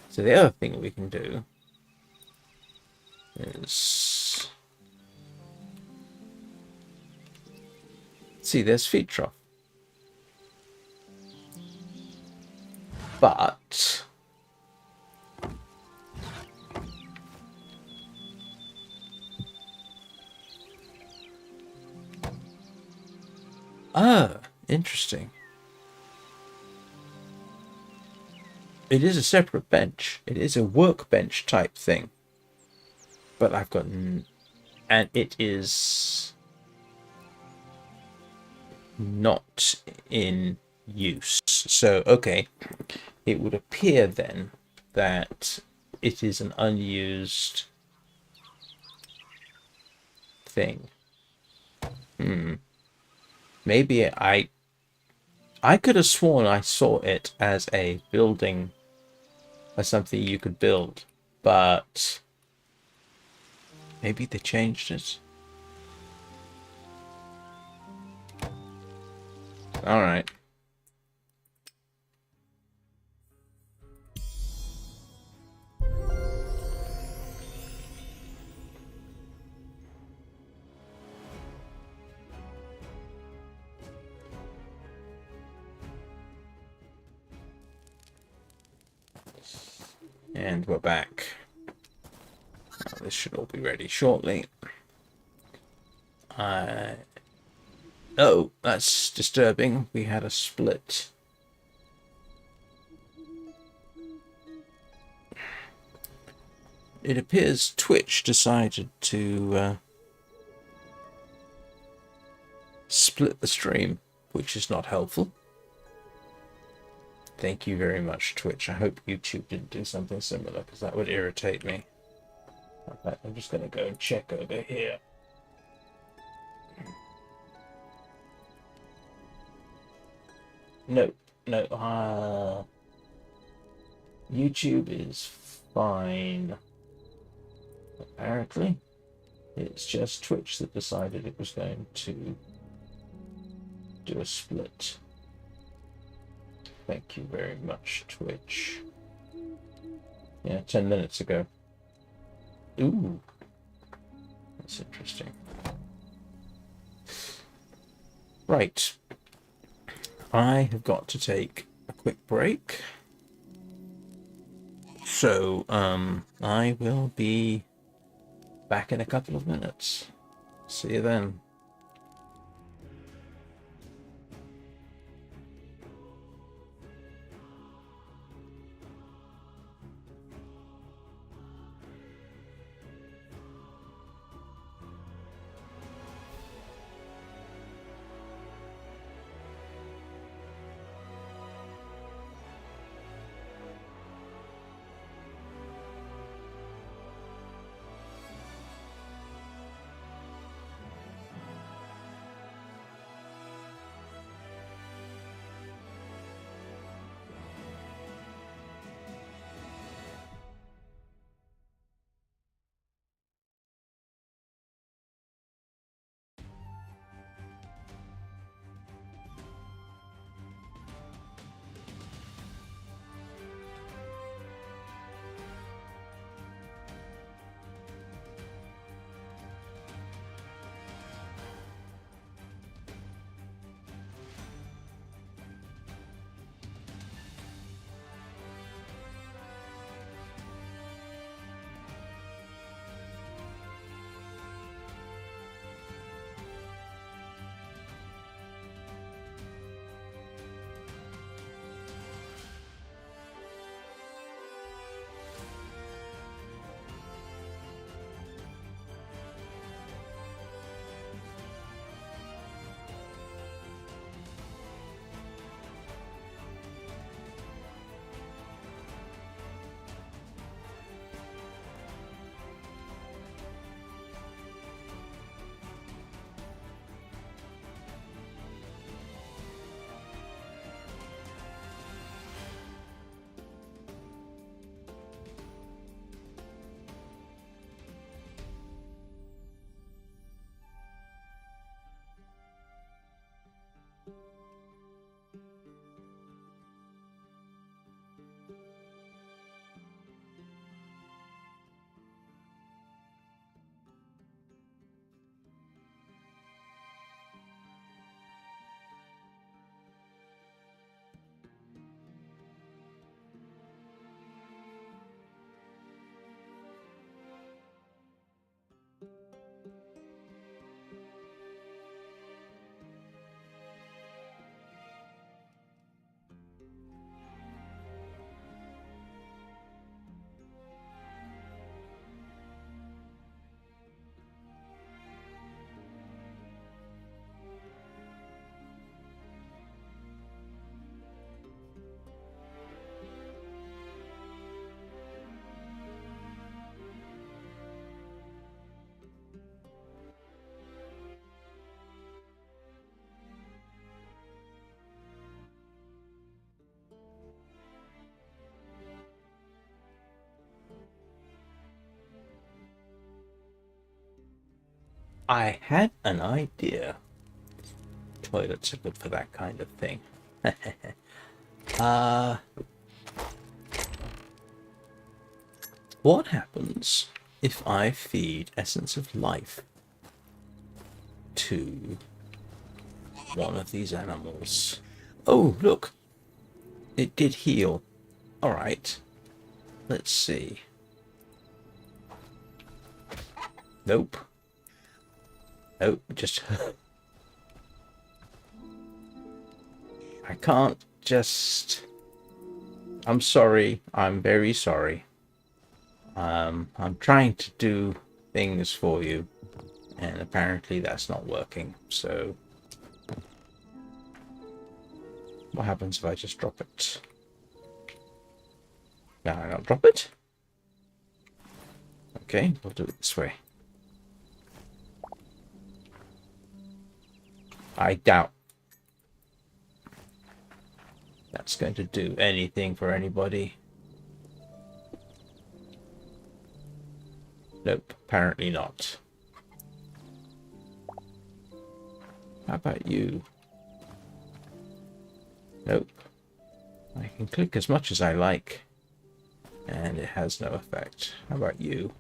So the other thing we can do is, see, there's feed trough. But interesting. It is a separate bench. It is a workbench type thing. But I've got and it is not in use. So, okay, it would appear then that it is an unused thing. Maybe I could have sworn I saw it as a building, as something you could build, but maybe they changed it. All right. And we're back. Oh, this should all be ready shortly. Oh, that's disturbing. We had a split. It appears Twitch decided to split the stream, which is not helpful. Thank you very much, Twitch. I hope YouTube didn't do something similar, because that would irritate me. Okay, I'm just going to go and check over here. No, no. YouTube is fine. Apparently. It's just Twitch that decided it was going to do a split. Thank you very much, Twitch. Yeah, 10 minutes ago. Ooh. That's interesting. Right. I have got to take a quick break. So, I will be back in a couple of minutes. See you then. I had an idea. Toilets are good for that kind of thing. What happens if I feed Essence of Life to one of these animals? Oh, look. It did heal. Alright. Let's see. Nope. Nope, just... I can't just... I'm sorry. I'm very sorry. I'm trying to do things for you, and apparently that's not working, so... What happens if I just drop it? No, I don't drop it. Okay, we'll do it this way. I doubt that's going to do anything for anybody. Nope, apparently not. How about you? Nope. I can click as much as I like, and it has no effect. How about you?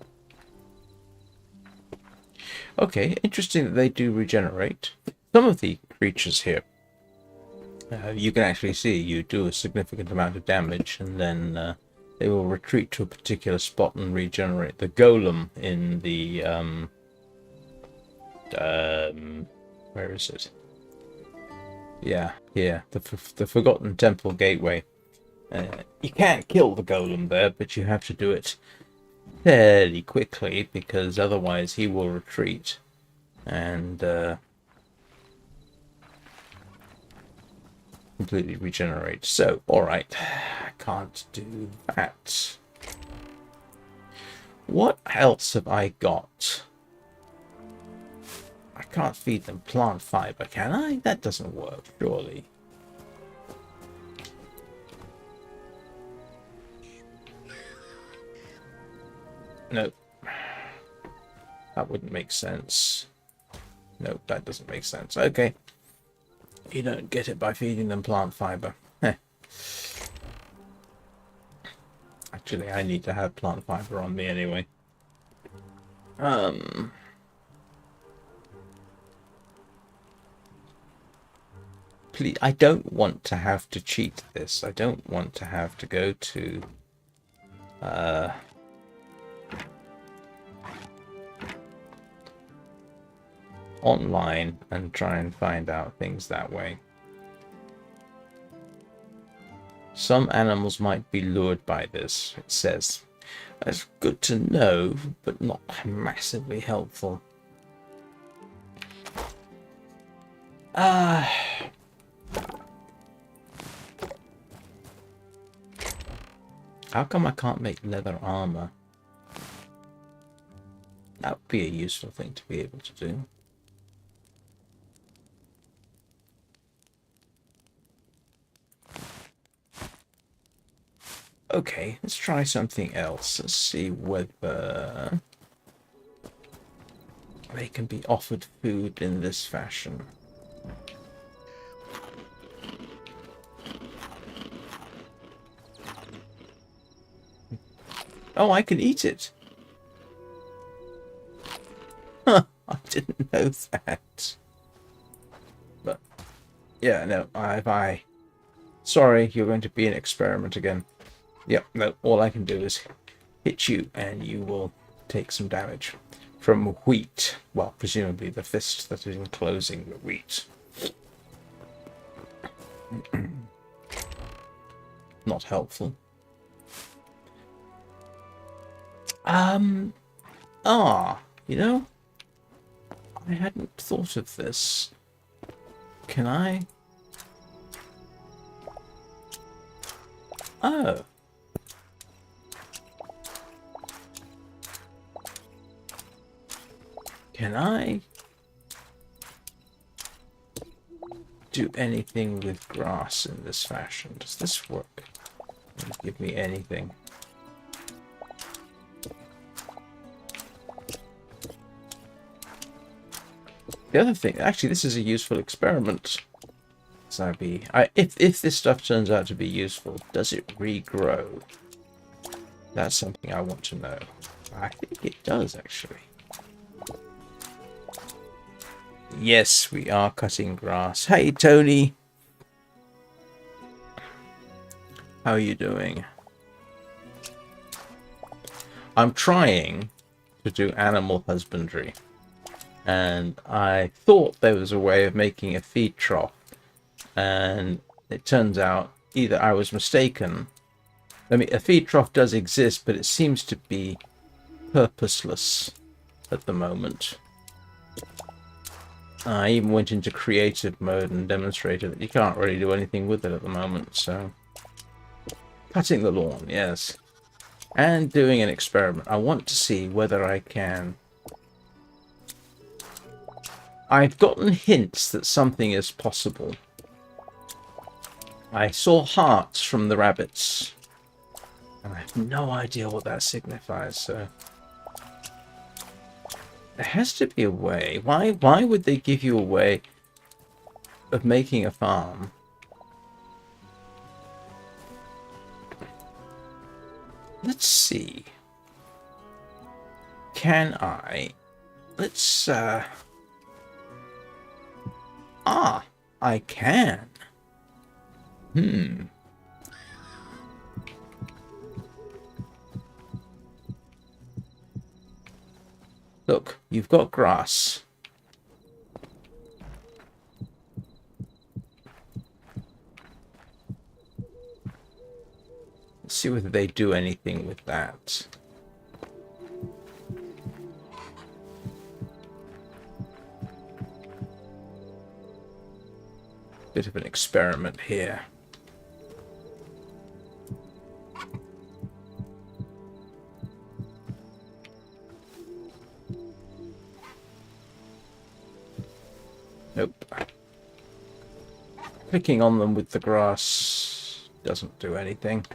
Okay, interesting that they do regenerate. Some of the creatures here, you can actually see you do a significant amount of damage, and then they will retreat to a particular spot and regenerate. The golem in the where is it? Yeah, here, the Forgotten Temple Gateway. You can't kill the golem there, but you have to do it fairly quickly, because otherwise he will retreat and completely regenerate. So, alright, I can't do that. What else have I got? I can't feed them plant fiber, can I? That doesn't work, surely. Nope. That wouldn't make sense. Nope, that doesn't make sense. Okay. You don't get it by feeding them plant fiber. Heh. Actually, I need to have plant fiber on me anyway. Please, I don't want to have to cheat this. I don't want to have to go to online and try and find out things that way. Some animals might be lured by this, it says. That's good to know, but not massively helpful. How come I can't make leather armor? That would be a useful thing to be able to do. Okay, let's try something else. Let's see whether they can be offered food in this fashion. Oh, I can eat it. Huh, I didn't know that. But, yeah, no, sorry, you're going to be an experiment again. Yep, no, all I can do is hit you and you will take some damage from wheat. Well, presumably the fist that is enclosing the wheat. Not helpful. You know, I hadn't thought of this. Can I? Oh. Can I do anything with grass in this fashion? Does this work? Does it give me anything? The other thing, actually, this is a useful experiment. So if this stuff turns out to be useful, does it regrow? That's something I want to know. I think it does, actually. Yes, we are cutting grass. Hey, Tony. How are you doing? I'm trying to do animal husbandry. And I thought there was a way of making a feed trough. And it turns out either I was mistaken. I mean, a feed trough does exist, but it seems to be purposeless at the moment. I even went into creative mode and demonstrated that you can't really do anything with it at the moment, so... Cutting the lawn, yes. And doing an experiment. I want to see whether I can... I've gotten hints that something is possible. I saw hearts from the rabbits. And I have no idea what that signifies, so... There has to be a way. Why would they give you a way of making a farm? Let's see. Can I... Let's, Ah, I can. Look, you've got grass. Let's see whether they do anything with that. Bit of an experiment here. Nope. Clicking on them with the grass doesn't do anything.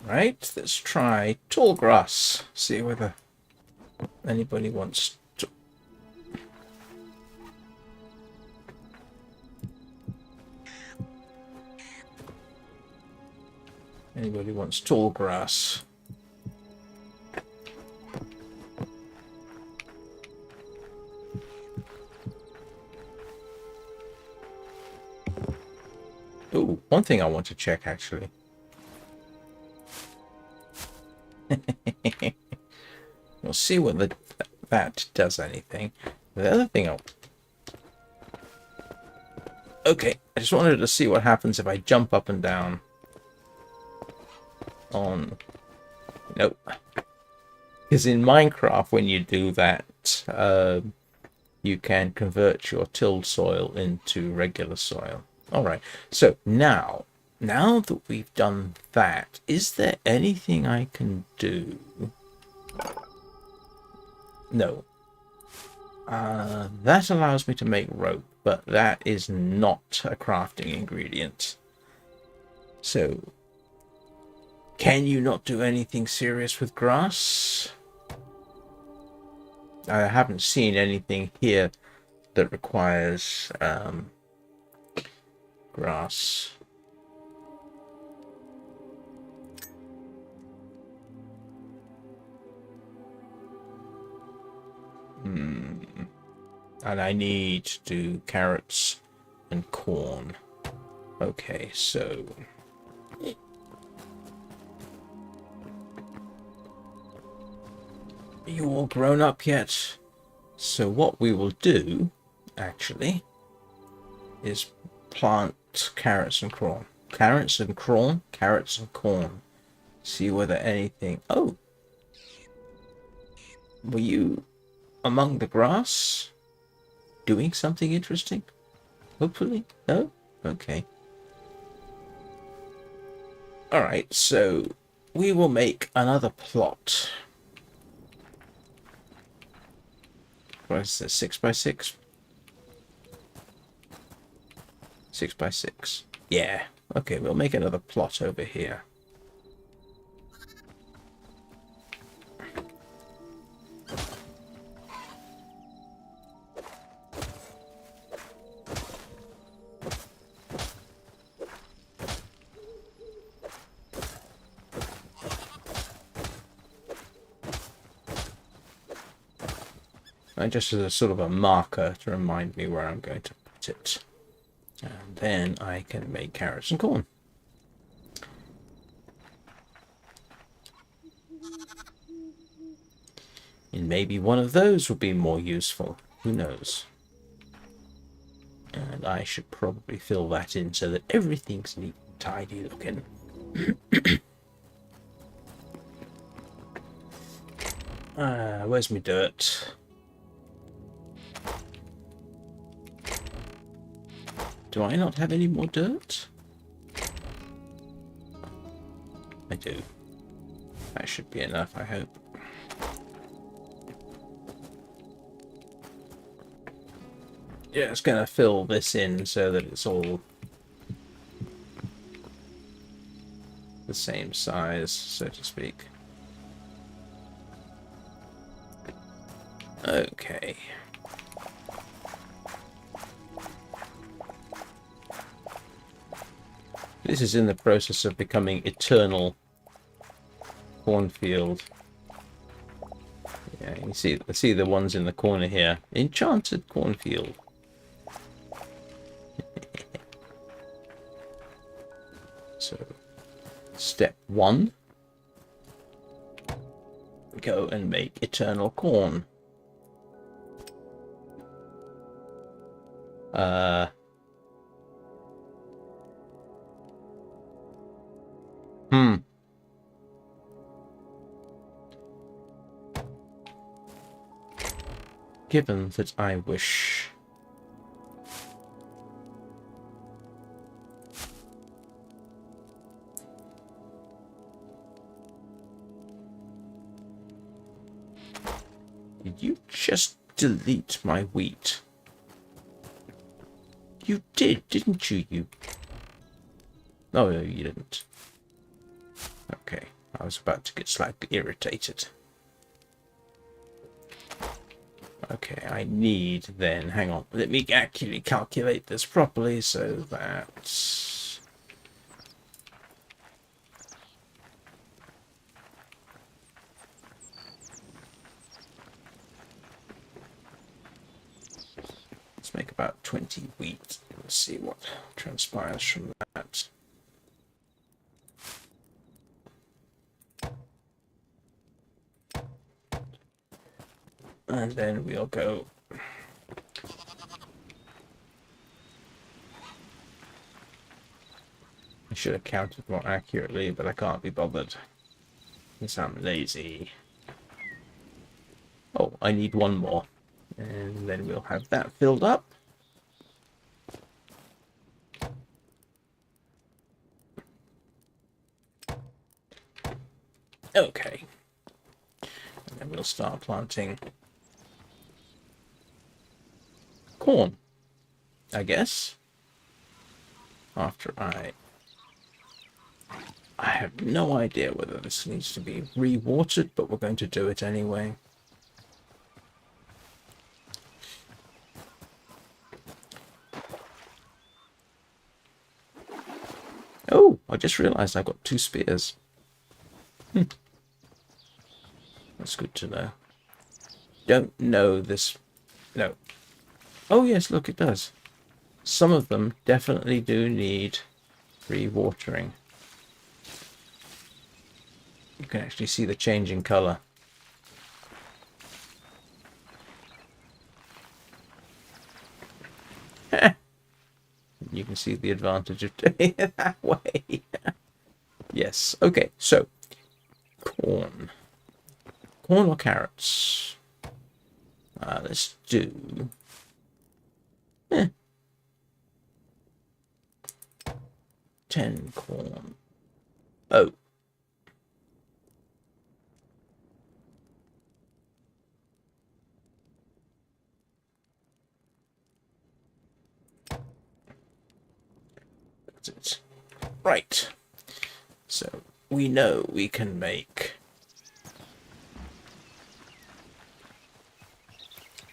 Right, let's try tall grass. See whether anybody wants to. Anybody wants tall grass? Oh, one thing I want to check actually. We'll see whether that does anything. The other thing Okay, I just wanted to see what happens if I jump up and down on... Nope. Because in Minecraft, when you do that, you can convert your tilled soil into regular soil. Alright, so now that we've done that, is there anything I can do? No. That allows me to make rope, but that is not a crafting ingredient. So, can you not do anything serious with grass? I haven't seen anything here that requires grass. And I need to do carrots and corn. Okay, so... Are you all grown up yet? So what we will do, actually, is plant carrots and corn. Carrots and corn, carrots and corn. See whether anything... Oh! Were you among the grass? Doing something interesting? Hopefully? No? Okay. Alright, so we will make another plot. What is this? 6 by 6? 6 by 6. Yeah. Okay, we'll make another plot over here. And just as a sort of a marker to remind me where I'm going to put it. And then I can make carrots and corn. And maybe one of those will be more useful. Who knows? And I should probably fill that in so that everything's neat and tidy looking. Where's my dirt? Do I not have any more dirt? I do. That should be enough, I hope. Yeah, it's going to fill this in so that it's all the same size, so to speak. Okay. This is in the process of becoming eternal cornfield. Yeah, you see the ones in the corner here. Enchanted cornfield. So, step 1. Go and make eternal corn. Given that I wish... Did you just delete my wheat? You did, didn't you? Oh, no, you didn't. Okay, I was about to get slightly irritated. Okay, I need then... Hang on, let me actually calculate this properly so that... Let's make about 20 wheat. Let's see what transpires from that. And then we'll go... I should have counted more accurately, but I can't be bothered. Because I'm lazy. Oh, I need one more. And then we'll have that filled up. Okay. And then we'll start planting corn, I guess. After I have no idea whether this needs to be re-watered, but we're going to do it anyway. Oh, I just realized I've got 2 spears. That's good to know. Don't know this... No. Oh, yes, look, it does. Some of them definitely do need re-watering. You can actually see the change in colour. You can see the advantage of doing it that way. Yes. Okay, so corn. Corn or carrots? Let's do... 10 corn. Oh. Right. So we know we can make...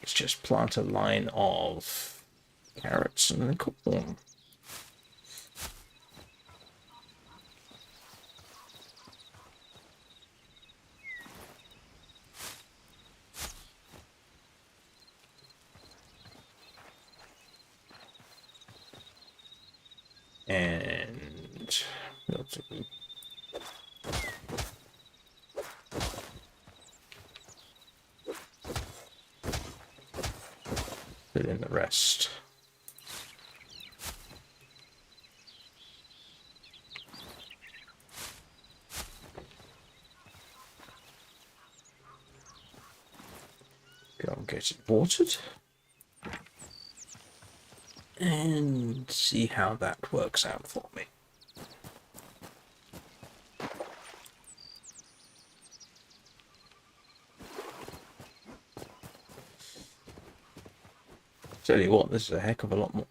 Let's just plant a line of carrots and corn. And put in the rest. Go and get it watered. And see how that works out for me. Tell you what, this is a heck of a lot more.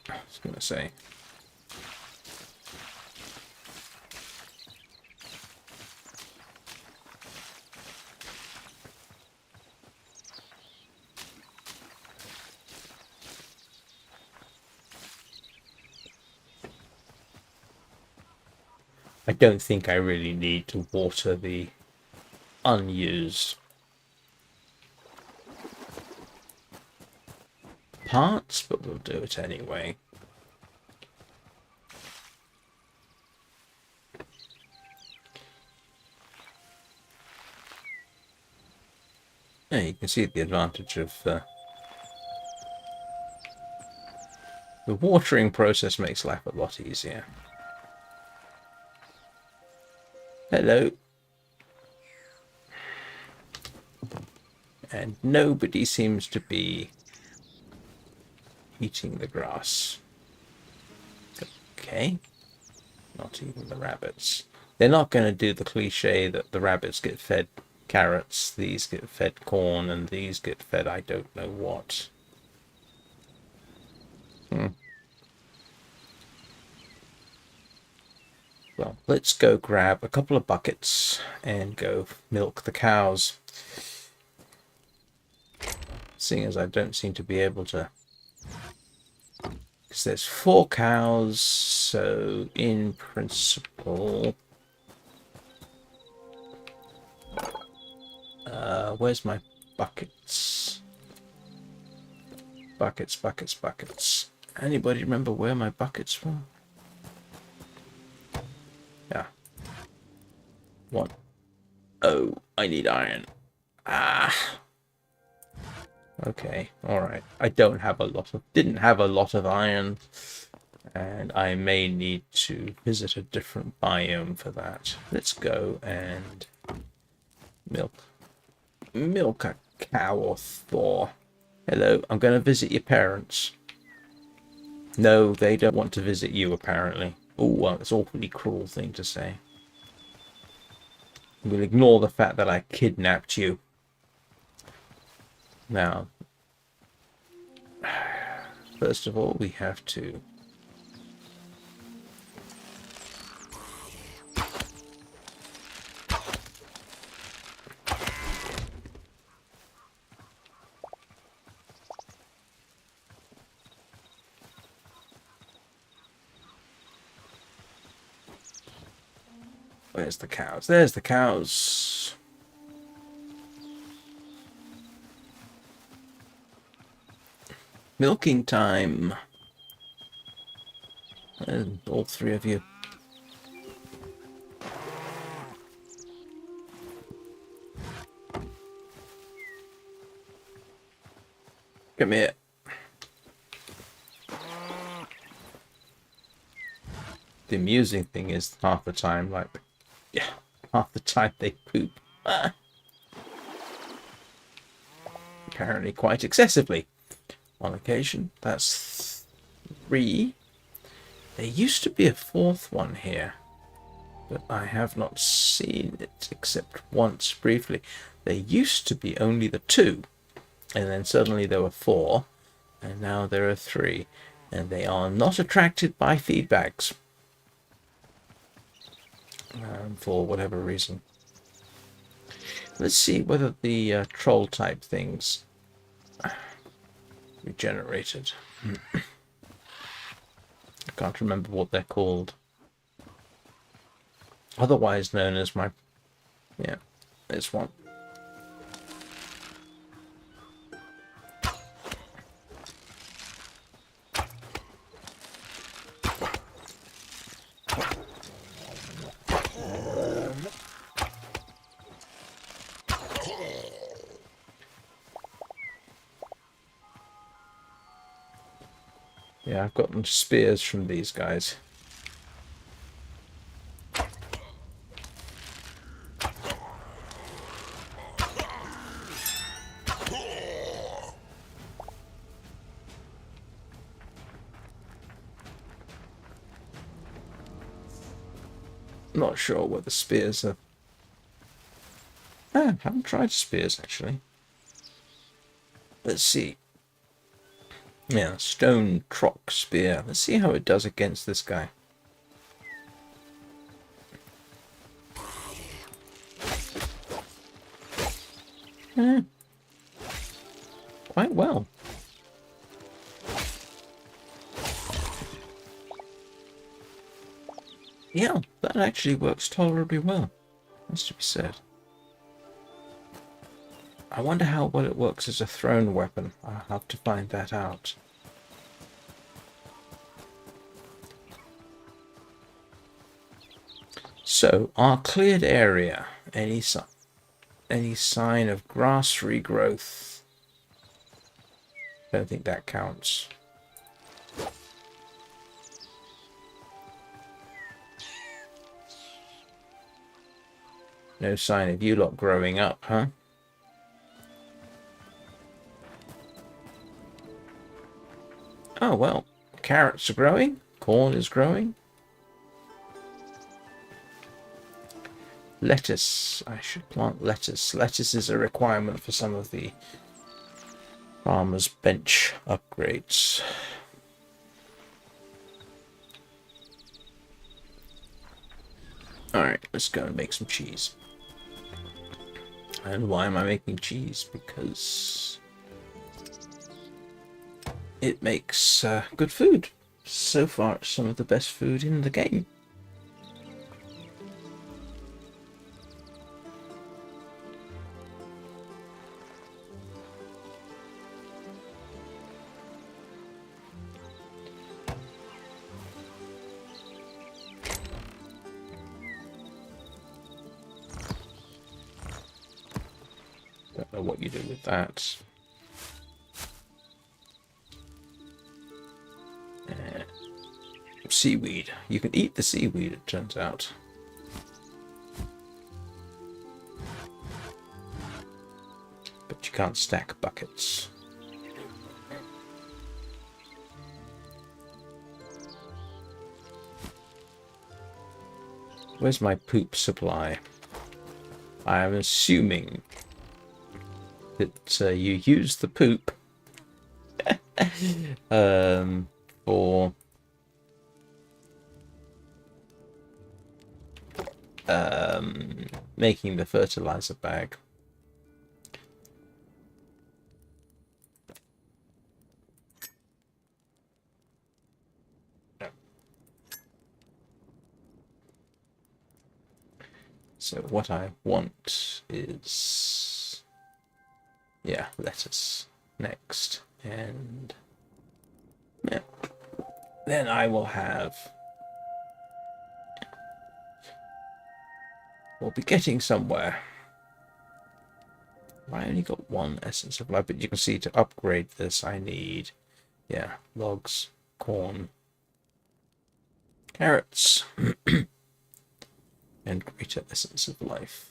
I was going to say. I don't think I really need to water the unused parts, but we'll do it anyway. Yeah, you can see the advantage of the watering process makes life a lot easier. Hello. And nobody seems to be eating the grass. Okay. Not even the rabbits. They're not going to do the cliche that the rabbits get fed carrots, these get fed corn, and these get fed I don't know what. Well, let's go grab a couple of buckets and go milk the cows. Seeing as I don't seem to be able to... Because there's 4 cows, so in principle... where's my buckets? Buckets. Anybody remember where my buckets were? Yeah. What? Oh, I need iron. Ah. Okay, alright. I didn't have a lot of iron, and I may need to visit a different biome for that. Let's go and milk a cow or 4. Hello, I'm going to visit your parents. No, they don't want to visit you, apparently. Oh, well, it's an awfully cruel thing to say. We'll ignore the fact that I kidnapped you. Now, first of all, we have to... Where's the cows? There's the cows. Milking time. And all 3 of you. Come here. The amusing thing is half the time, half the time they poop. Apparently quite excessively. On occasion, that's 3. There used to be a 4th one here, but I have not seen it except once briefly. There used to be only the 2, and then suddenly there were 4, and now there are 3, and they are not attracted by feed bags. for whatever reason. Let's see whether the troll type things regenerated. I can't remember what they're called. Otherwise known as my... Yeah, this one. Yeah, I've gotten spears from these guys. Not sure what the spears are. I haven't tried spears, actually. Let's see. Yeah, stone trock spear. Let's see how it does against this guy. Quite well. Yeah, that actually works tolerably well. Has to be said. I wonder how well it works as a thrown weapon. I'll have to find that out. So, our cleared area. Any sign of grass regrowth? Don't think that counts. No sign of you lot growing up, huh? Oh, well. Carrots are growing. Corn is growing. Lettuce. I should plant lettuce. Lettuce is a requirement for some of the farmer's bench upgrades. Alright, let's go and make some cheese. And why am I making cheese? Because it makes good food. So far, it's some of the best food in the game. Don't know what you do with that. Seaweed. You can eat the seaweed, it turns out. But you can't stack buckets. Where's my poop supply? I am assuming that you use the poop for making the fertilizer bag. So what I want is, yeah, lettuce next, and yeah, then I will have. We'll be getting somewhere. I only got one essence of life, but you can see to upgrade this I need, yeah, logs, corn, carrots, and greater essence of life.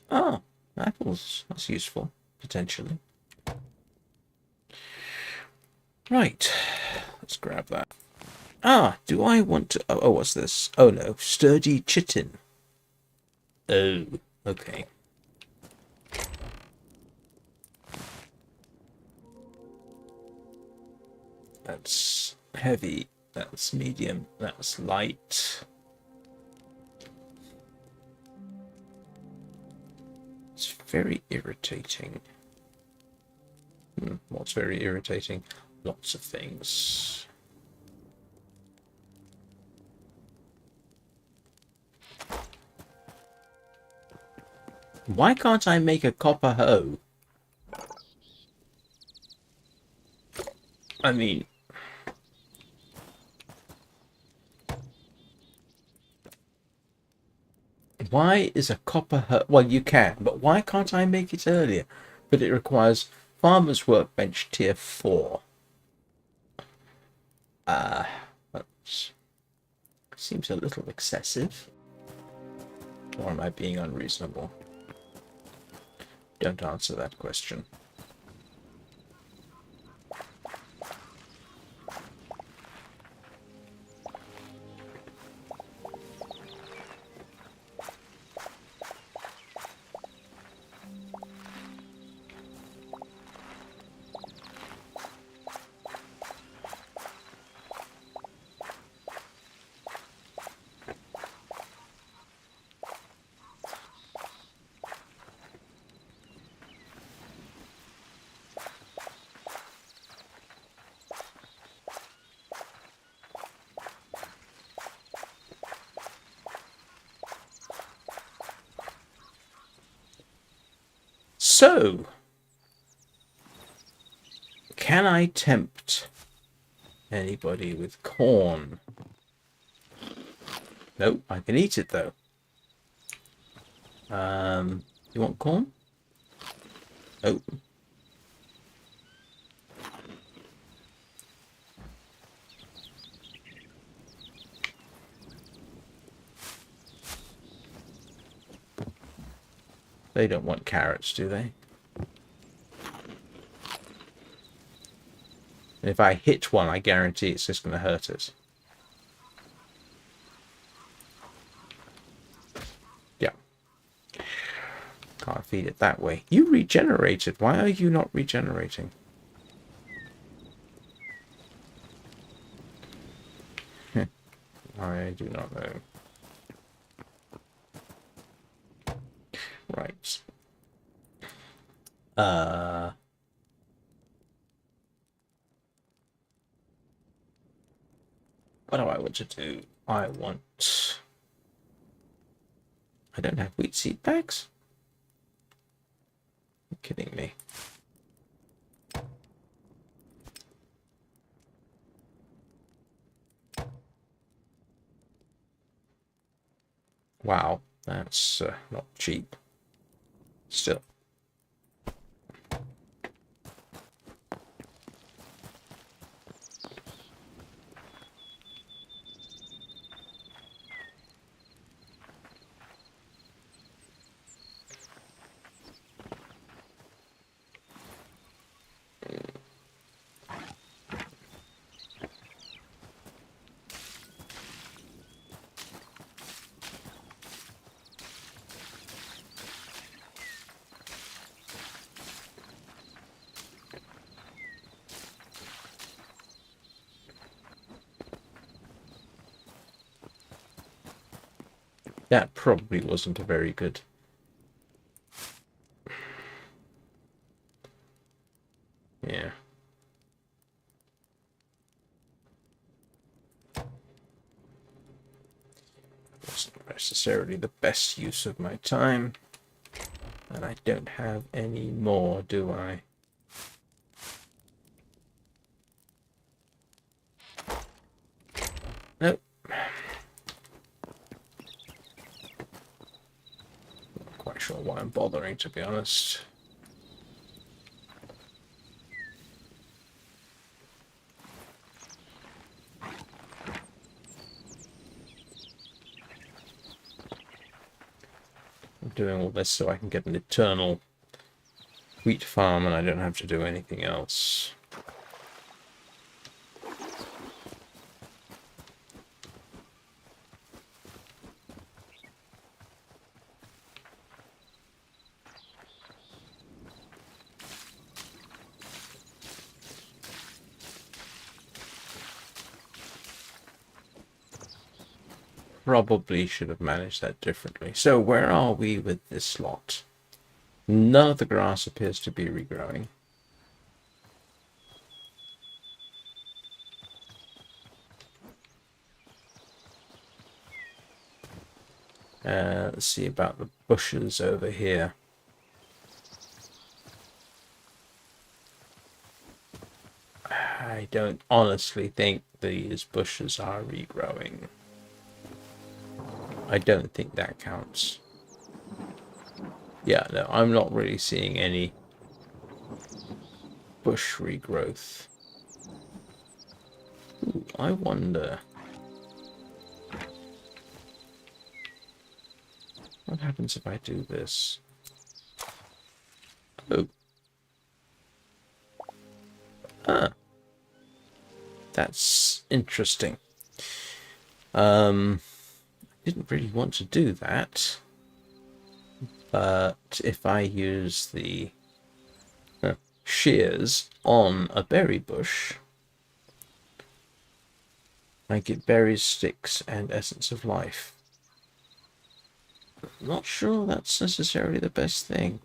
Ah, apples. That's useful, potentially. Right, let's grab that. Ah, do I want to... Oh, what's this? Oh, no. Sturdy chitin. Oh, okay. That's heavy. That's medium. That's light. It's very irritating. What's very irritating? Lots of things. Why can't I make a copper hoe? I mean... Why is a copper hoe... Well, you can, but why can't I make it earlier? But it requires Farmer's Workbench Tier 4. That seems a little excessive. Or am I being unreasonable? Don't answer that question. So, can I tempt anybody with corn? Nope, I can eat it though. You want corn? Oh. They don't want carrots, do they? And if I hit one, I guarantee it's just going to hurt us. Yeah. Can't feed it that way. You regenerated. Why are you not regenerating? I do not know. Right. What do I want to do? I don't have wheat seed bags? You're kidding me. Wow, that's not cheap. Still. That probably wasn't a very good. Yeah. Wasn't necessarily the best use of my time. And I don't have any more, do I? Nope. Not quite sure why I'm bothering, to be honest. I'm doing all this so I can get an eternal wheat farm and I don't have to do anything else. probably should have managed that differently. So where are we with this lot? None of the grass appears to be regrowing. Let's see about the bushes over here. I don't honestly think these bushes are regrowing. I don't think that counts. Yeah, no, I'm not really seeing any bush regrowth. Ooh, I wonder what happens if I do this. Oh. Ah. That's interesting. Didn't really want to do that. But if I use the shears on a berry bush, I get berries, sticks, and essence of life. Not sure that's necessarily the best thing.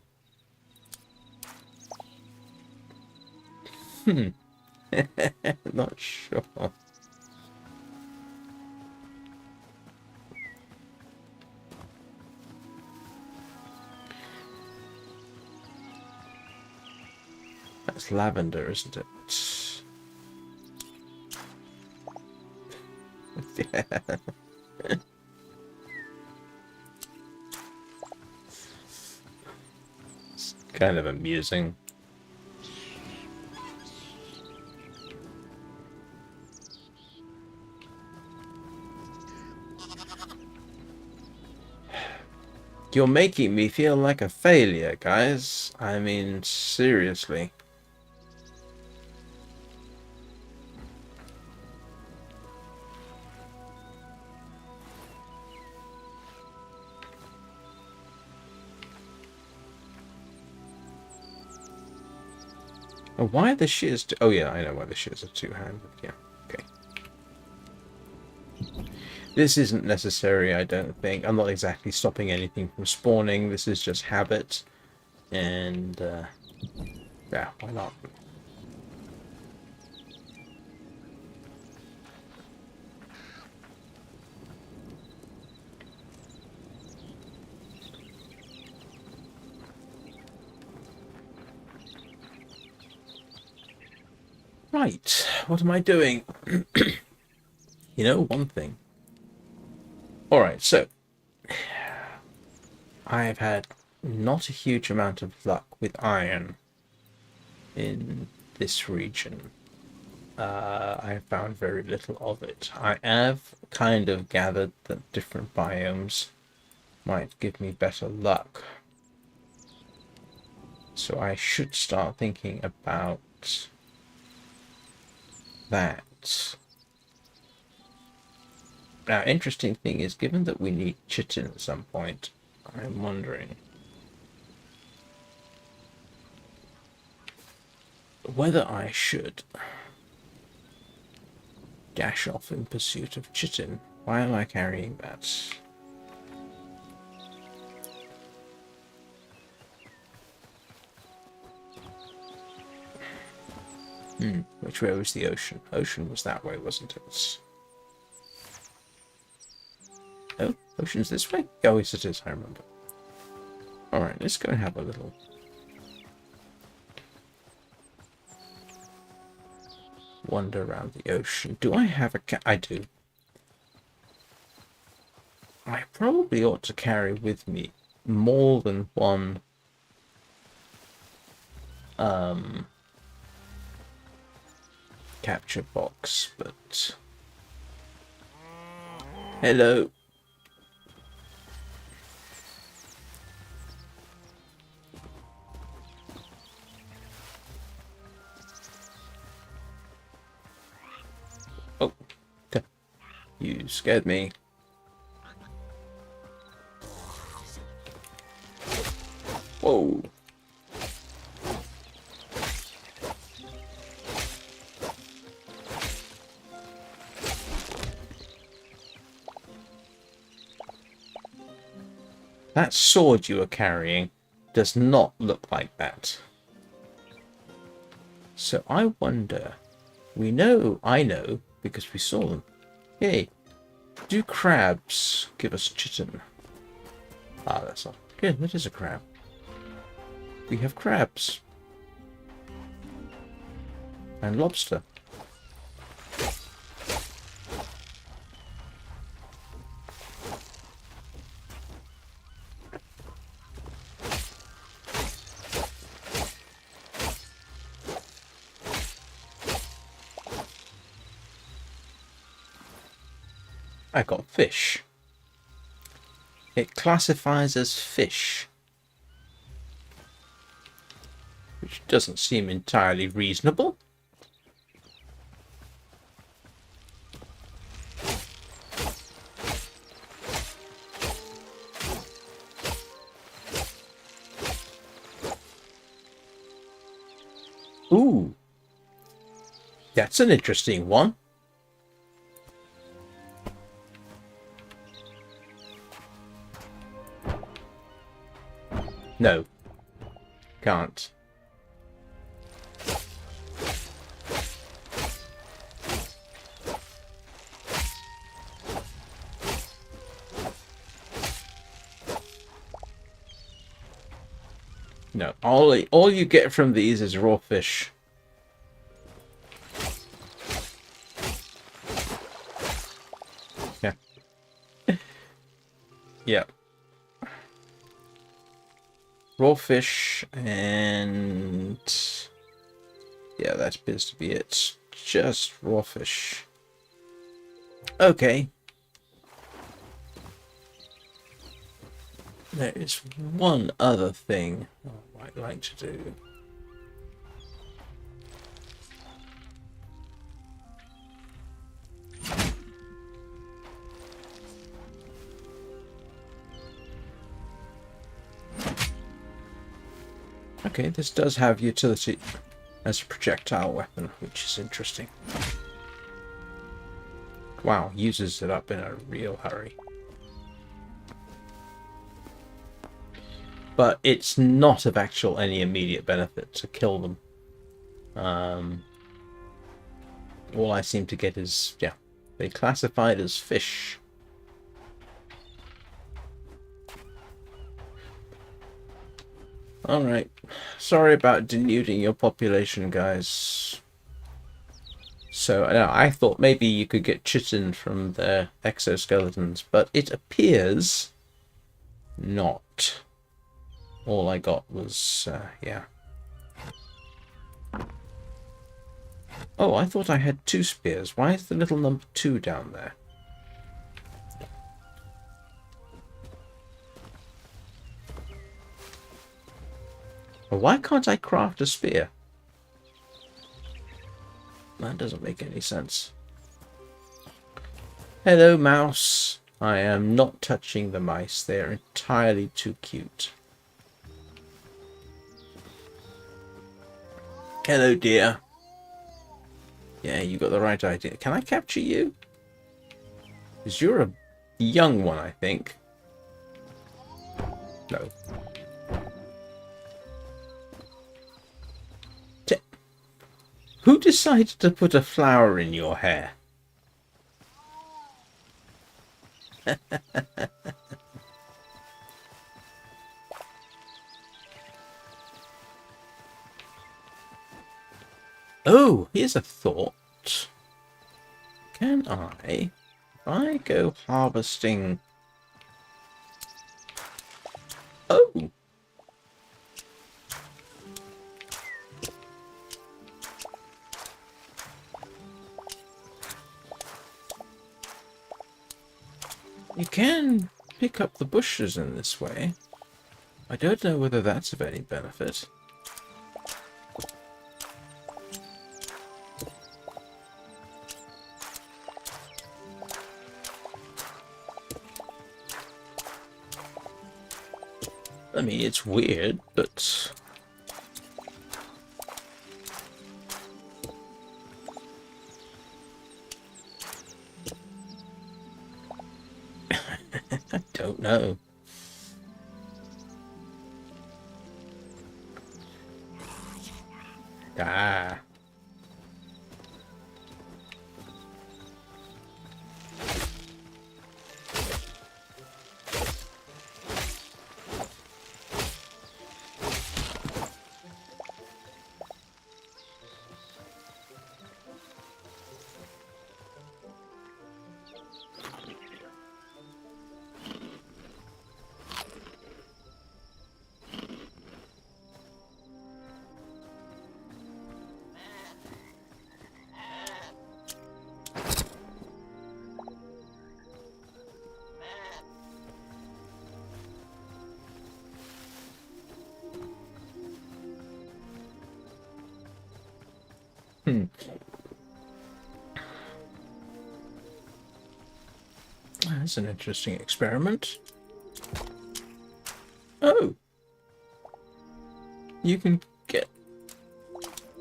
Not sure. That's lavender, isn't it? Yeah. It's kind of amusing. You're making me feel like a failure, guys. I mean, seriously. Oh, why are the shears? Oh yeah, I know why the shears are two-handed. Yeah, okay. This isn't necessary, I don't think. I'm not exactly stopping anything from spawning. This is just habit, and yeah, why not? Right, what am I doing? You know, one thing. Alright, so I have had not a huge amount of luck with iron in this region. I have found very little of it. I have kind of gathered that different biomes might give me better luck. So I should start thinking about that. Now, interesting thing is, given that we need chitin at some point, I'm wondering whether I should dash off in pursuit of chitin. Why am I carrying that? Which way was the ocean? Ocean was that way, wasn't it? Oh, ocean's this way? Oh, yes it is, I remember. Alright, let's go and have a little... wander around the ocean. Do I have a I do. I probably ought to carry with me more than one capture box, but hello. Oh, you scared me. Whoa. That sword you are carrying does not look like that. So I wonder... I know, because we saw them. Hey, do crabs give us chitin? Ah, that's not... Good, that is a crab. We have crabs. And lobster. I got fish. It classifies as fish. Which doesn't seem entirely reasonable. Ooh. That's an interesting one. No. Can't. No. All you get from these is raw fish. Yeah. Yeah. Raw fish and... yeah, that appears to be it. Just raw fish. Okay. There is one other thing I might like to do. Okay, this does have utility as a projectile weapon, which is interesting. Wow, uses it up in a real hurry. But it's not of actual any immediate benefit to kill them. All I seem to get is, yeah, they classified as fish. Alright. Sorry about denuding your population, guys. So, I thought maybe you could get chitin from their exoskeletons, but it appears not. All I got was, yeah. Oh, I thought I had 2 spears. Why is the little number 2 down there? Well, why can't I craft a spear? That doesn't make any sense. Hello, mouse. I am not touching the mice. They're entirely too cute. Hello, dear. Yeah, you got the right idea. Can I capture you? Because you're a young one, I think. No. Who decided to put a flower in your hair? Oh, here's a thought. Can I, if I go harvesting... Oh! You can pick up the bushes in this way. I don't know whether that's of any benefit. I mean, it's weird, but... I don't know. Hmm. That's an interesting experiment. Oh, you can get,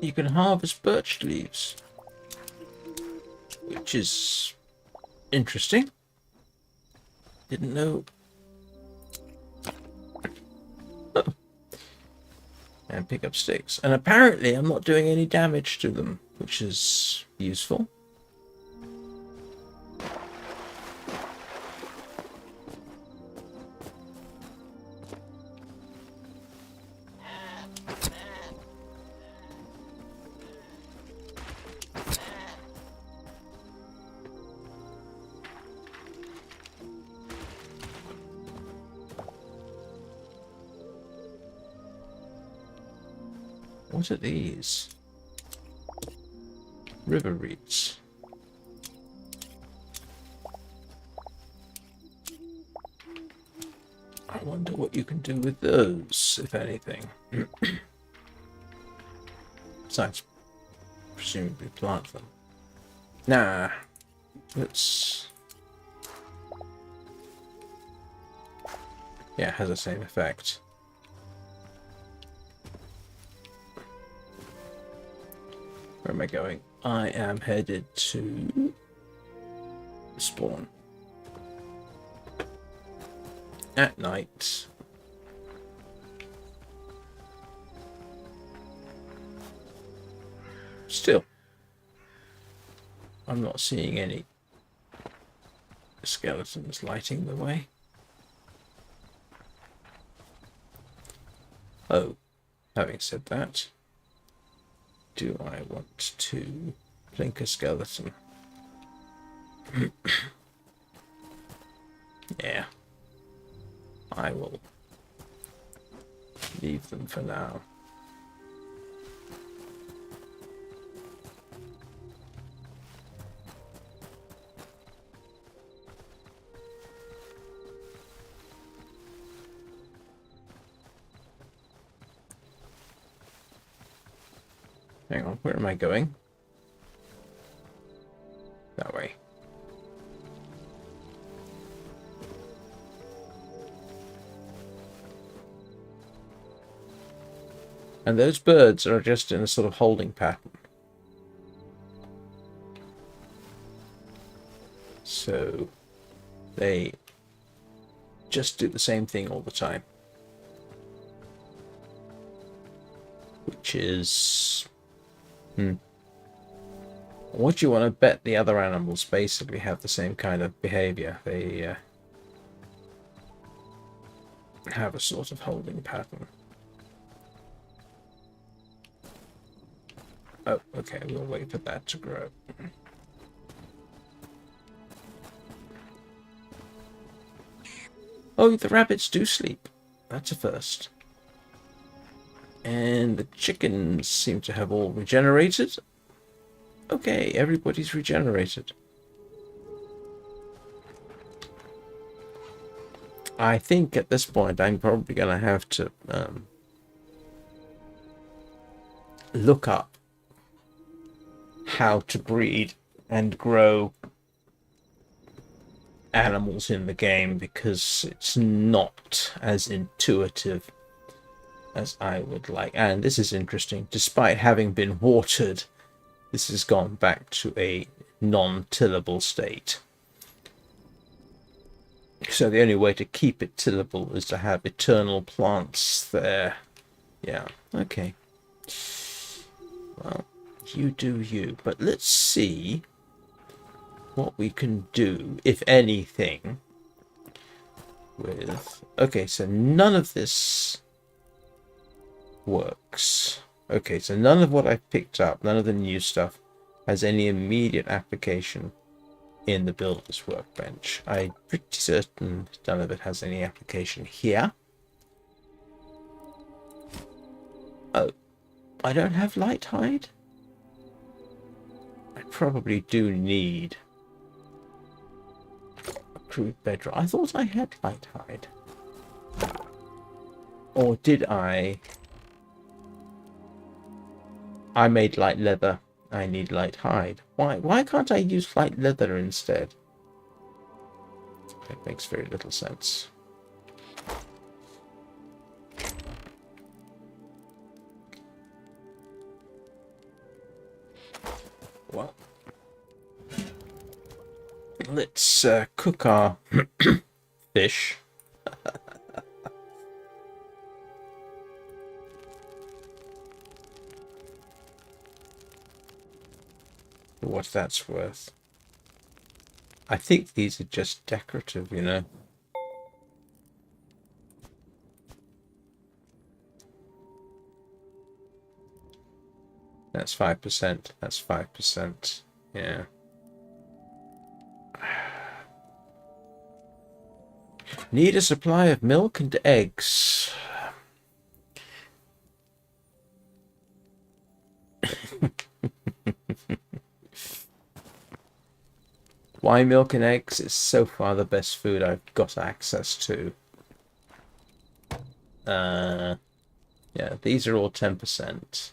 you can harvest birch leaves, which is interesting. Didn't know. Oh. And pick up sticks. And apparently I'm not doing any damage to them, which is useful. What are these? River reeds. I wonder what you can do with those, if anything. Besides, presumably plant them. Nah. Let's... Yeah, it has the same effect. Where am I going? I am headed to spawn. At night. Still, I'm not seeing any skeletons lighting the way. Oh, having said that, do I want to blink a skeleton? Yeah. I will leave them for now. Hang on, where am I going? That way. And those birds are just in a sort of holding pattern. So they just do the same thing all the time. Which is... What you want to bet the other animals basically have the same kind of behavior. They have a sort of holding pattern. Oh, okay, we'll wait for that to grow. Oh, the rabbits do sleep. That's a first. And the chickens seem to have all regenerated. Okay, everybody's regenerated. I think at this point I'm probably going to have to look up how to breed and grow animals in the game, because it's not as intuitive as I would like. And this is interesting. Despite having been watered, this has gone back to a non-tillable state. So the only way to keep it tillable is to have eternal plants there. Yeah, okay. Well, you do you. But let's see what we can do, if anything, with... Okay, so none of this works. Okay, so none of what I've picked up, none of the new stuff, has any immediate application in the builder's workbench. I'm pretty certain none of it has any application here. Oh, I don't have light hide? I probably do need a crude bedrock. I thought I had light hide. Or did I? I made light leather I need light hide. Why can't I use light leather instead? It makes very little sense. Well, let's cook our fish. For what that's worth. I think these are just decorative, you know. That's 5%. That's 5%. Yeah. Need a supply of milk and eggs. Why milk and eggs? It's so far the best food I've got access to. Yeah, these are all 10%.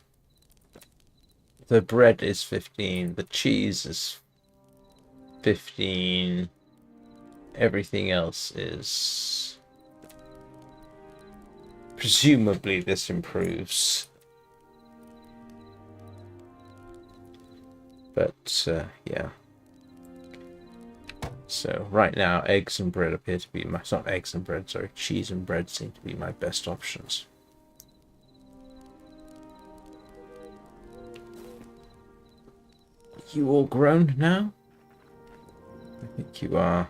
The bread is 15. The cheese is 15. Everything else is... Presumably this improves. But, yeah. So, right now, eggs and bread appear to be my... Not eggs and bread, sorry. Cheese and bread seem to be my best options. You all grown now? I think you are.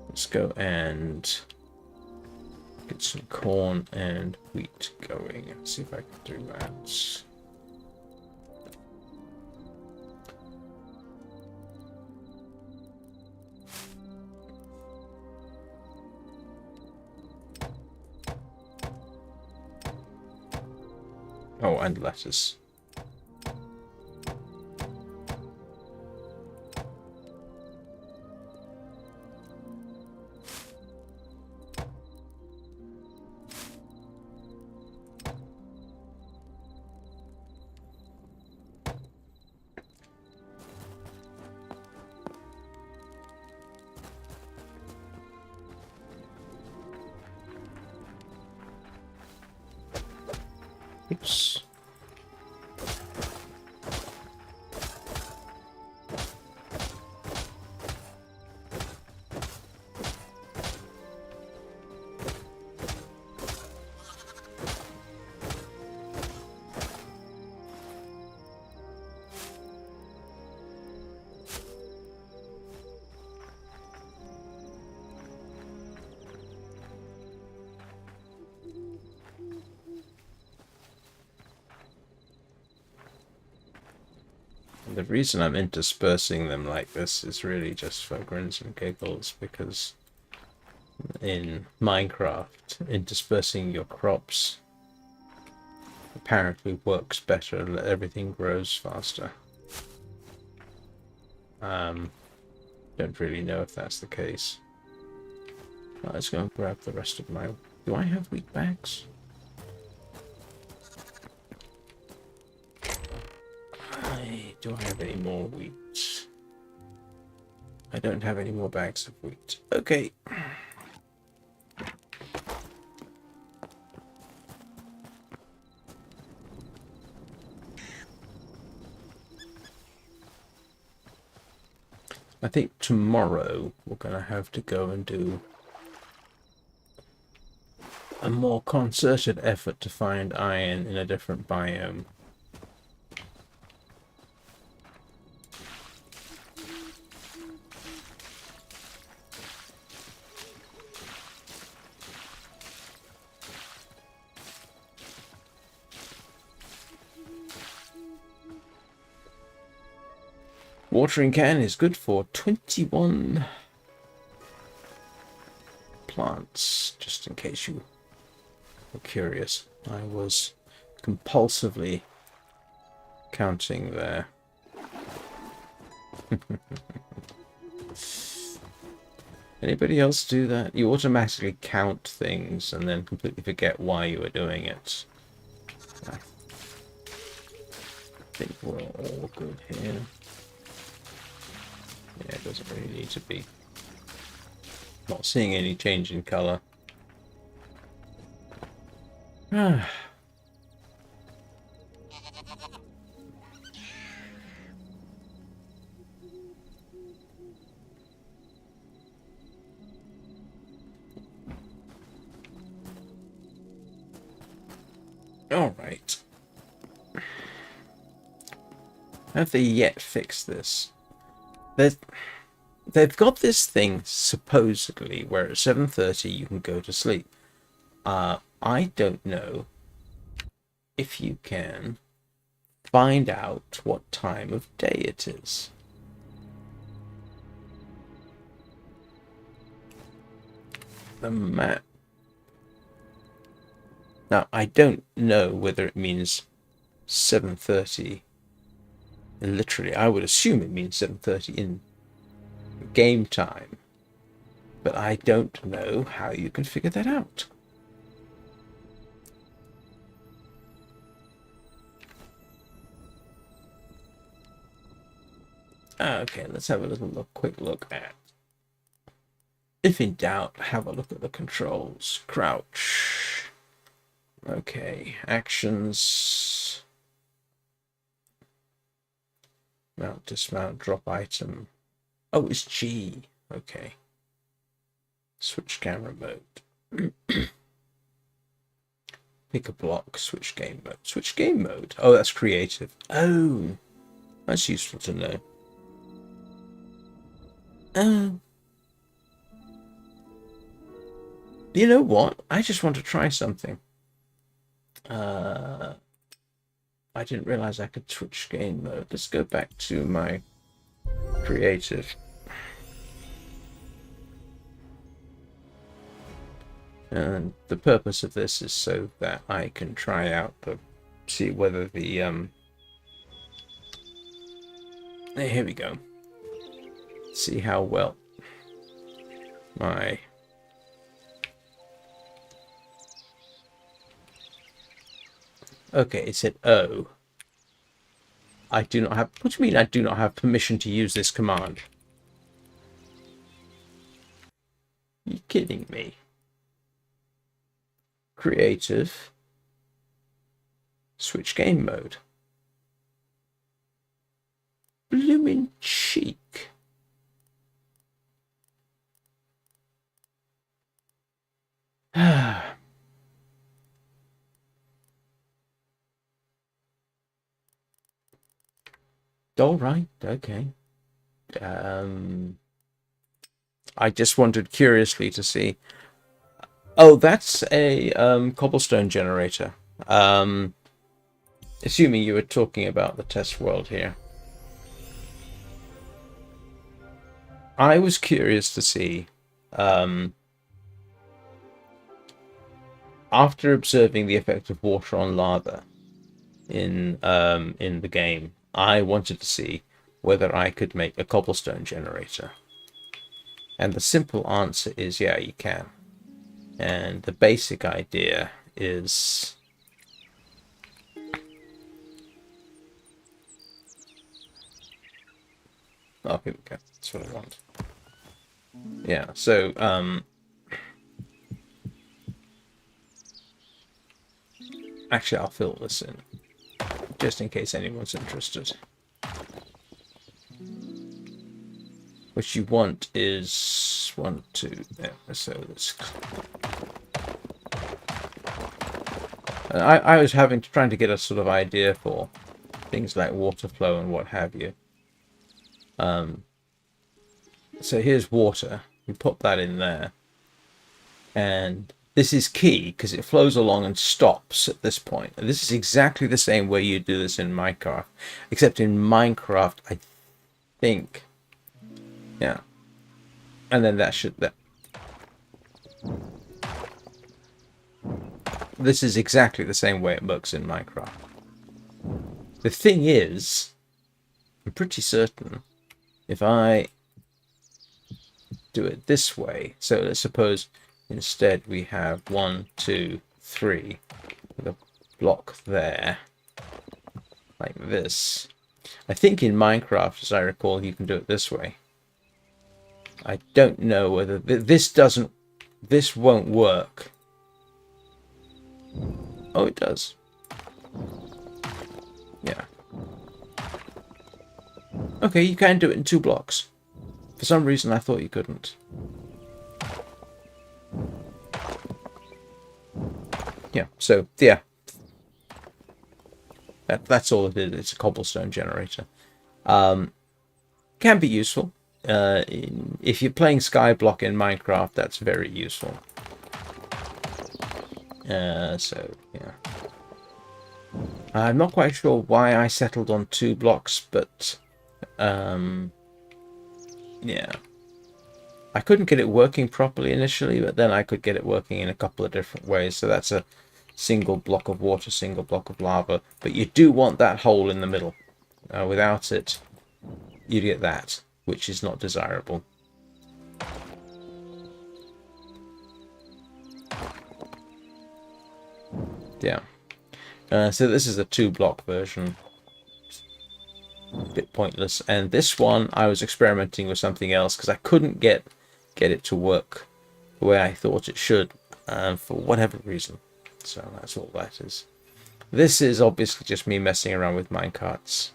Let's go and get some corn and wheat going. Let's see if I can do that. Oh, and lettuce. Oops. The reason I'm interspersing them like this is really just for grins and giggles, because in Minecraft, interspersing your crops apparently works better, everything grows faster. Don't really know if that's the case. Well, let's go and grab the rest of my... Do I have wheat bags? Do I have any more wheat? I don't have any more bags of wheat. Okay. I think tomorrow we're going to have to go and do a more concerted effort to find iron in a different biome. Watering can is good for 21 plants, just in case you were curious. I was compulsively counting there. Anybody else do that? You automatically count things and then completely forget why you were doing it. I think we're all good here. Yeah, it doesn't really need to be. Not seeing any change in colour. Alright. Have they yet fixed this? They've got this thing, supposedly, where at 7:30 you can go to sleep. I don't know if you can find out what time of day it is. The map. Now, I don't know whether it means 7:30. Literally, I would assume it means 7:30 in game time. But I don't know how you can figure that out. Okay, let's have a quick look at. If in doubt, have a look at the controls. Crouch. Okay, actions. Mount, dismount, drop item. Oh, it's G. Okay. Switch camera mode. Pick a block, switch game mode. Switch game mode? Oh, that's creative. Oh, that's useful to know. You know what? I just want to try something. I didn't realize I could switch game mode. Let's go back to my creative. And the purpose of this is so that I can try out see whether the here we go. See how well my okay, it said O. I do not have. What do you mean I do not have permission to use this command? Are you kidding me? Creative. Switch game mode. Bloomin' cheek. All right, okay. I just wanted curiously to see. Oh, that's a cobblestone generator. Assuming you were talking about the test world here. I was curious to see, after observing the effect of water on lava in the game, I wanted to see whether I could make a cobblestone generator. And the simple answer is yeah, you can. And the basic idea is oh, here we go. That's what I want. Yeah, so actually I'll fill this in just in case anyone's interested. What you want is 1, 2, there. So this. I was trying to get a sort of idea for things like water flow and what have you. So here's water. You pop that in there, and this is key because it flows along and stops at this point. And this is exactly the same way you do this in Minecraft, except in Minecraft, I think. Yeah. And then this is exactly the same way it works in Minecraft. The thing is, I'm pretty certain if I do it this way, so let's suppose instead we have 1, 2, 3 with a block there, like this. I think in Minecraft, as I recall, you can do it this way. I don't know whether this won't work. Oh, it does. Yeah. Okay, you can do it in 2 blocks. For some reason, I thought you couldn't. Yeah, so, yeah. That's all it is. It's a cobblestone generator. Can be useful. If you're playing Skyblock in Minecraft, that's very useful. So, yeah. I'm not quite sure why I settled on 2 blocks, but... yeah. I couldn't get it working properly initially, but then I could get it working in a couple of different ways. So that's a single block of water, single block of lava. But you do want that hole in the middle. Without it, you get that, which is not desirable. Yeah. So this is a 2-block version. A bit pointless. And this one, I was experimenting with something else because I couldn't get it to work the way I thought it should, for whatever reason. So that's all that is. This is obviously just me messing around with minecarts.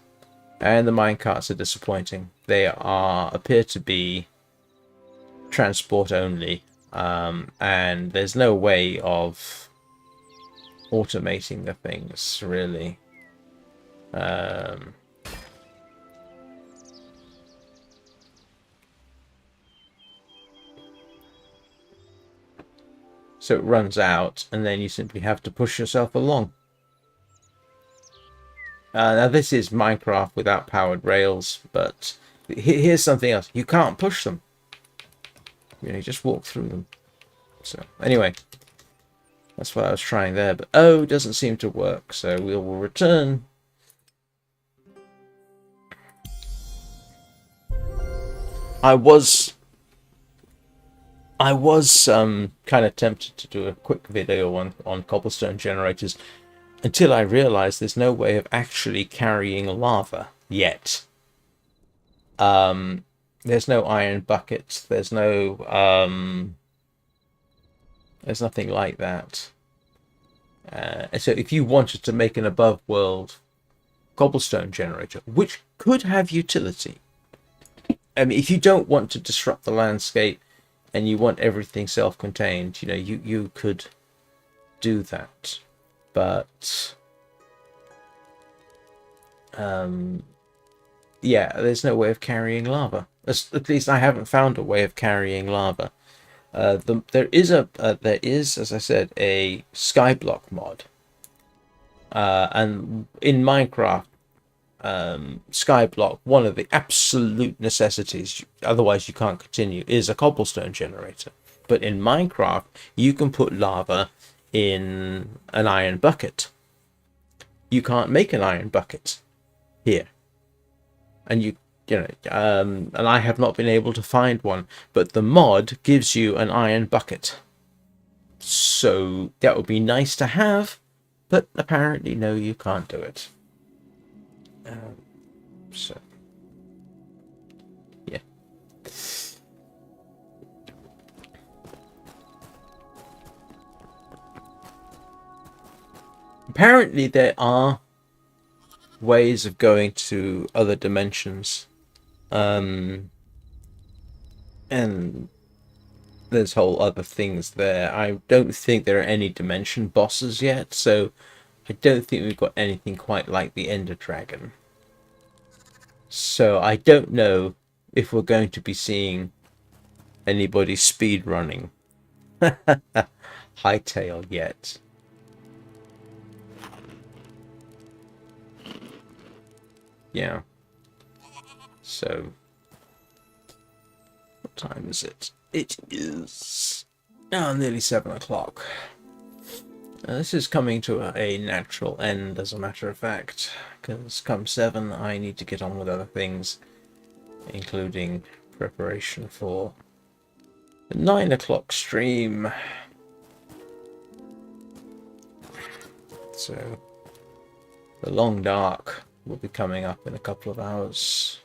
And the minecarts are disappointing. They appear to be transport only. And there's no way of automating the things, really. So it runs out, and then you simply have to push yourself along. Now this is Minecraft without powered rails, but here's something else. You can't push them. You just walk through them. So anyway, that's what I was trying there, but it doesn't seem to work, so we will return. I was kind of tempted to do a quick video on cobblestone generators until I realized there's no way of actually carrying lava yet. There's no iron buckets. There's nothing like that. So if you wanted to make an above world cobblestone generator, which could have utility, I mean, if you don't want to disrupt the landscape and you want everything self-contained, you could do that. But yeah, there's no way of carrying lava. At least I haven't found a way of carrying lava. There is, as I said, a skyblock mod, and in Minecraft, skyblock, one of the absolute necessities, otherwise you can't continue, is a cobblestone generator. But in Minecraft, you can put lava in an iron bucket. You can't make an iron bucket here, and and I have not been able to find one, but the mod gives you an iron bucket. So that would be nice to have, but apparently no, you can't do it. So yeah. Apparently there are ways of going to other dimensions, and there's whole other things there. I don't think there are any dimension bosses yet, so I don't think we've got anything quite like the Ender Dragon. So I don't know if we're going to be seeing anybody speed running Hytale yet. Yeah. So what time is it? It is nearly 7 o'clock. This is coming to a natural end, as a matter of fact, because come 7 I need to get on with other things. including preparation for the 9 o'clock stream. So the long dark will be coming up in a couple of hours.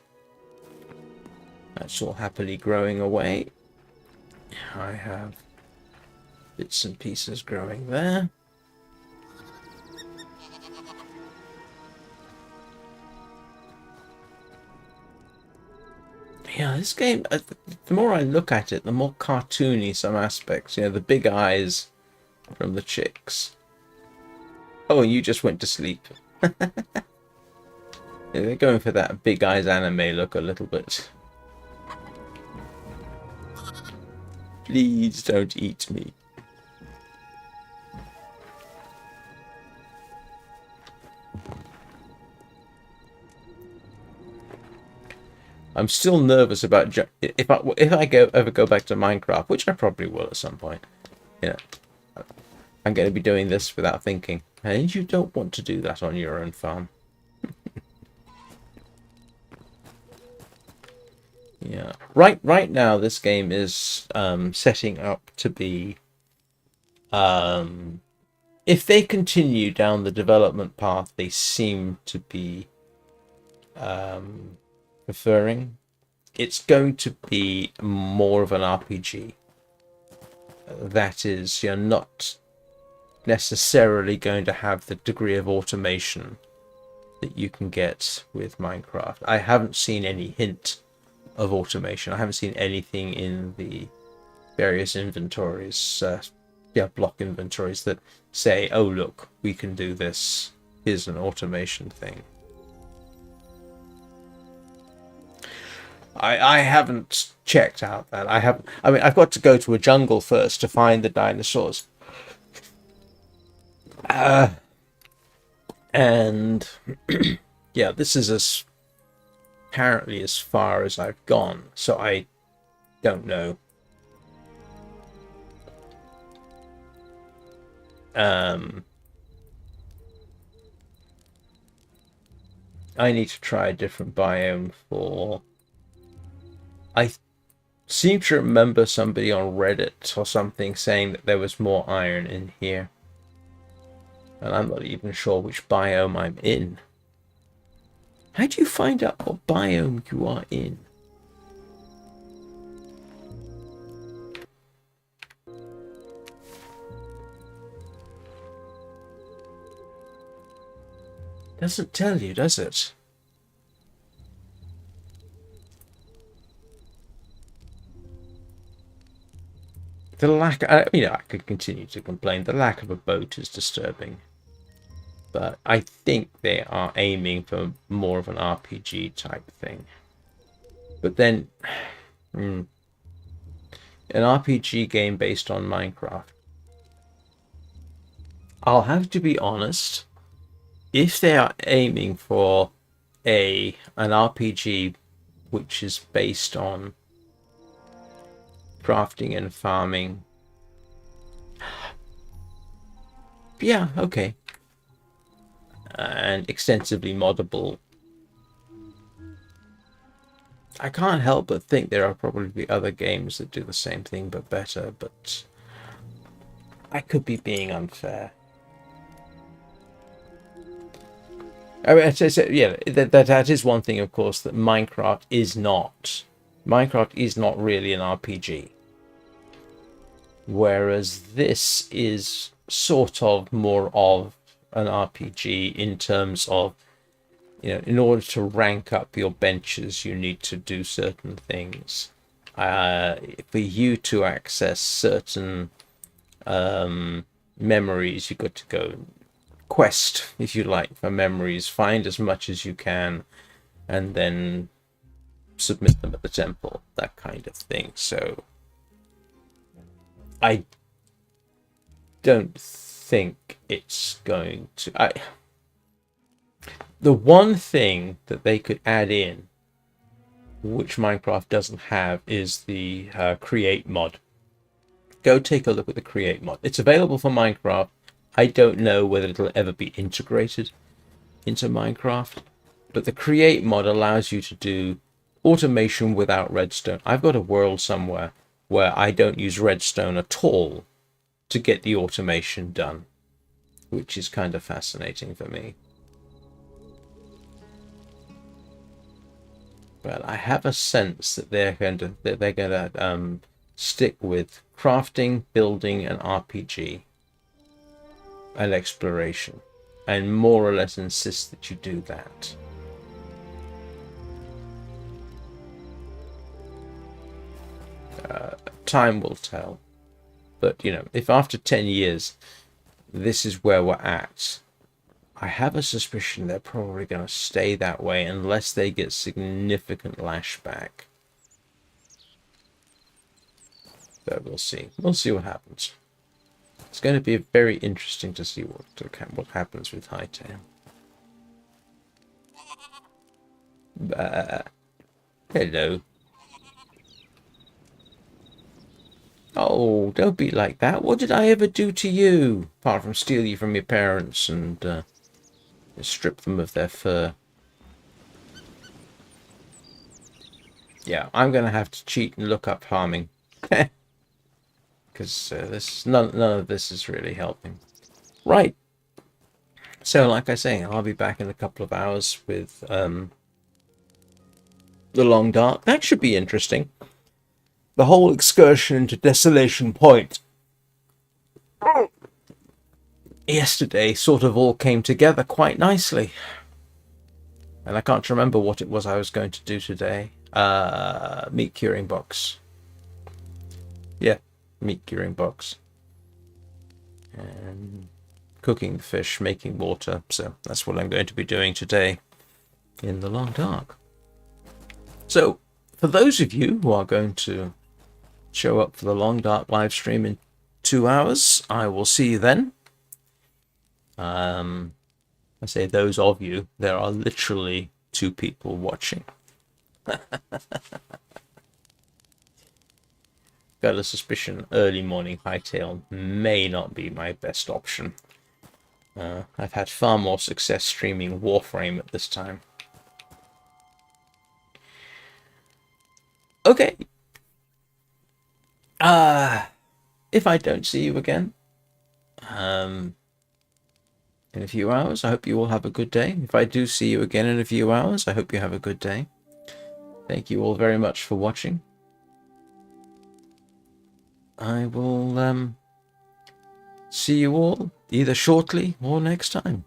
That's all happily growing away. I have bits and pieces growing there. Yeah, this game, the more I look at it, the more cartoony some aspects. You know, the big eyes from the chicks. Oh, and you just went to sleep. Yeah, they're going for that big eyes anime look a little bit. Please don't eat me. I'm still nervous about if I ever go back to Minecraft, which I probably will at some point. You know, I'm going to be doing this without thinking, and you don't want to do that on your own farm. Yeah. Right now, this game is setting up to be. If they continue down the development path they seem to be preferring, it's going to be more of an RPG. That is, you're not necessarily going to have the degree of automation that you can get with Minecraft. I haven't seen any hint of automation. I haven't seen anything in the various inventories, block inventories that say, oh look, we can do this. Here's an automation thing. I haven't checked out that. I mean, I've got to go to a jungle first to find the dinosaurs. And yeah, this is apparently as far as I've gone, so I don't know. I need to try a different biome for... I seem to remember somebody on Reddit or something saying that there was more iron in here. And I'm not even sure which biome I'm in. How do you find out what biome you are in? Doesn't tell you, does it? The lack, I could continue to complain. The lack of a boat is disturbing. But I think they are aiming for more of an RPG type thing. But then, an RPG game based on Minecraft. I'll have to be honest. If they are aiming for an RPG which is based on crafting and farming, yeah, okay, and extensively moddable, I can't help but think there are probably other games that do the same thing but better, but I could be being unfair. I mean, yeah, that is one thing, of course, that Minecraft is not. Minecraft is not really an RPG. Whereas this is sort of more of an RPG in terms of, in order to rank up your benches, you need to do certain things. For you to access certain memories, you've got to go quest, if you like, for memories, find as much as you can, and then submit them at the temple, that kind of thing. So I don't think it's going to... The one thing that they could add in, which Minecraft doesn't have, is the create mod. Go take a look at the create mod. It's available for Minecraft. I don't know whether it'll ever be integrated into Minecraft, but the create mod allows you to do automation without redstone. I've got a world somewhere where I don't use redstone at all to get the automation done, which is kind of fascinating for me. But I have a sense that they're going to stick with crafting, building, and RPG and exploration, and more or less insist that you do that. Time will tell. But, you know, if after 10 years this is where we're at, I have a suspicion they're probably going to stay that way unless they get significant lashback. But we'll see. We'll see what happens. It's going to be very interesting to see what happens with Hytale. Hello. Oh, don't be like that. What did I ever do to you? Apart from steal you from your parents and strip them of their fur. Yeah, I'm going to have to cheat and look up farming. Because none of this is really helping. Right. So, like I say, I'll be back in a couple of hours with the Long Dark. That should be interesting. The whole excursion into Desolation Point yesterday sort of all came together quite nicely. And I can't remember what it was I was going to do today. Meat curing box. Yeah, meat curing box. And cooking the fish, making water. So that's what I'm going to be doing today in the Long Dark. So, for those of you who are going to show up for the Long Dark live stream in 2 hours, I will see you then. I say those of you, there are literally 2 people watching. Got a suspicion early morning Hytale may not be my best option. I've had far more success streaming Warframe at this time. Okay. If I don't see you again in a few hours, I hope you all have a good day. If I do see you again in a few hours, I hope you have a good day. Thank you all very much for watching. I will see you all either shortly or next time.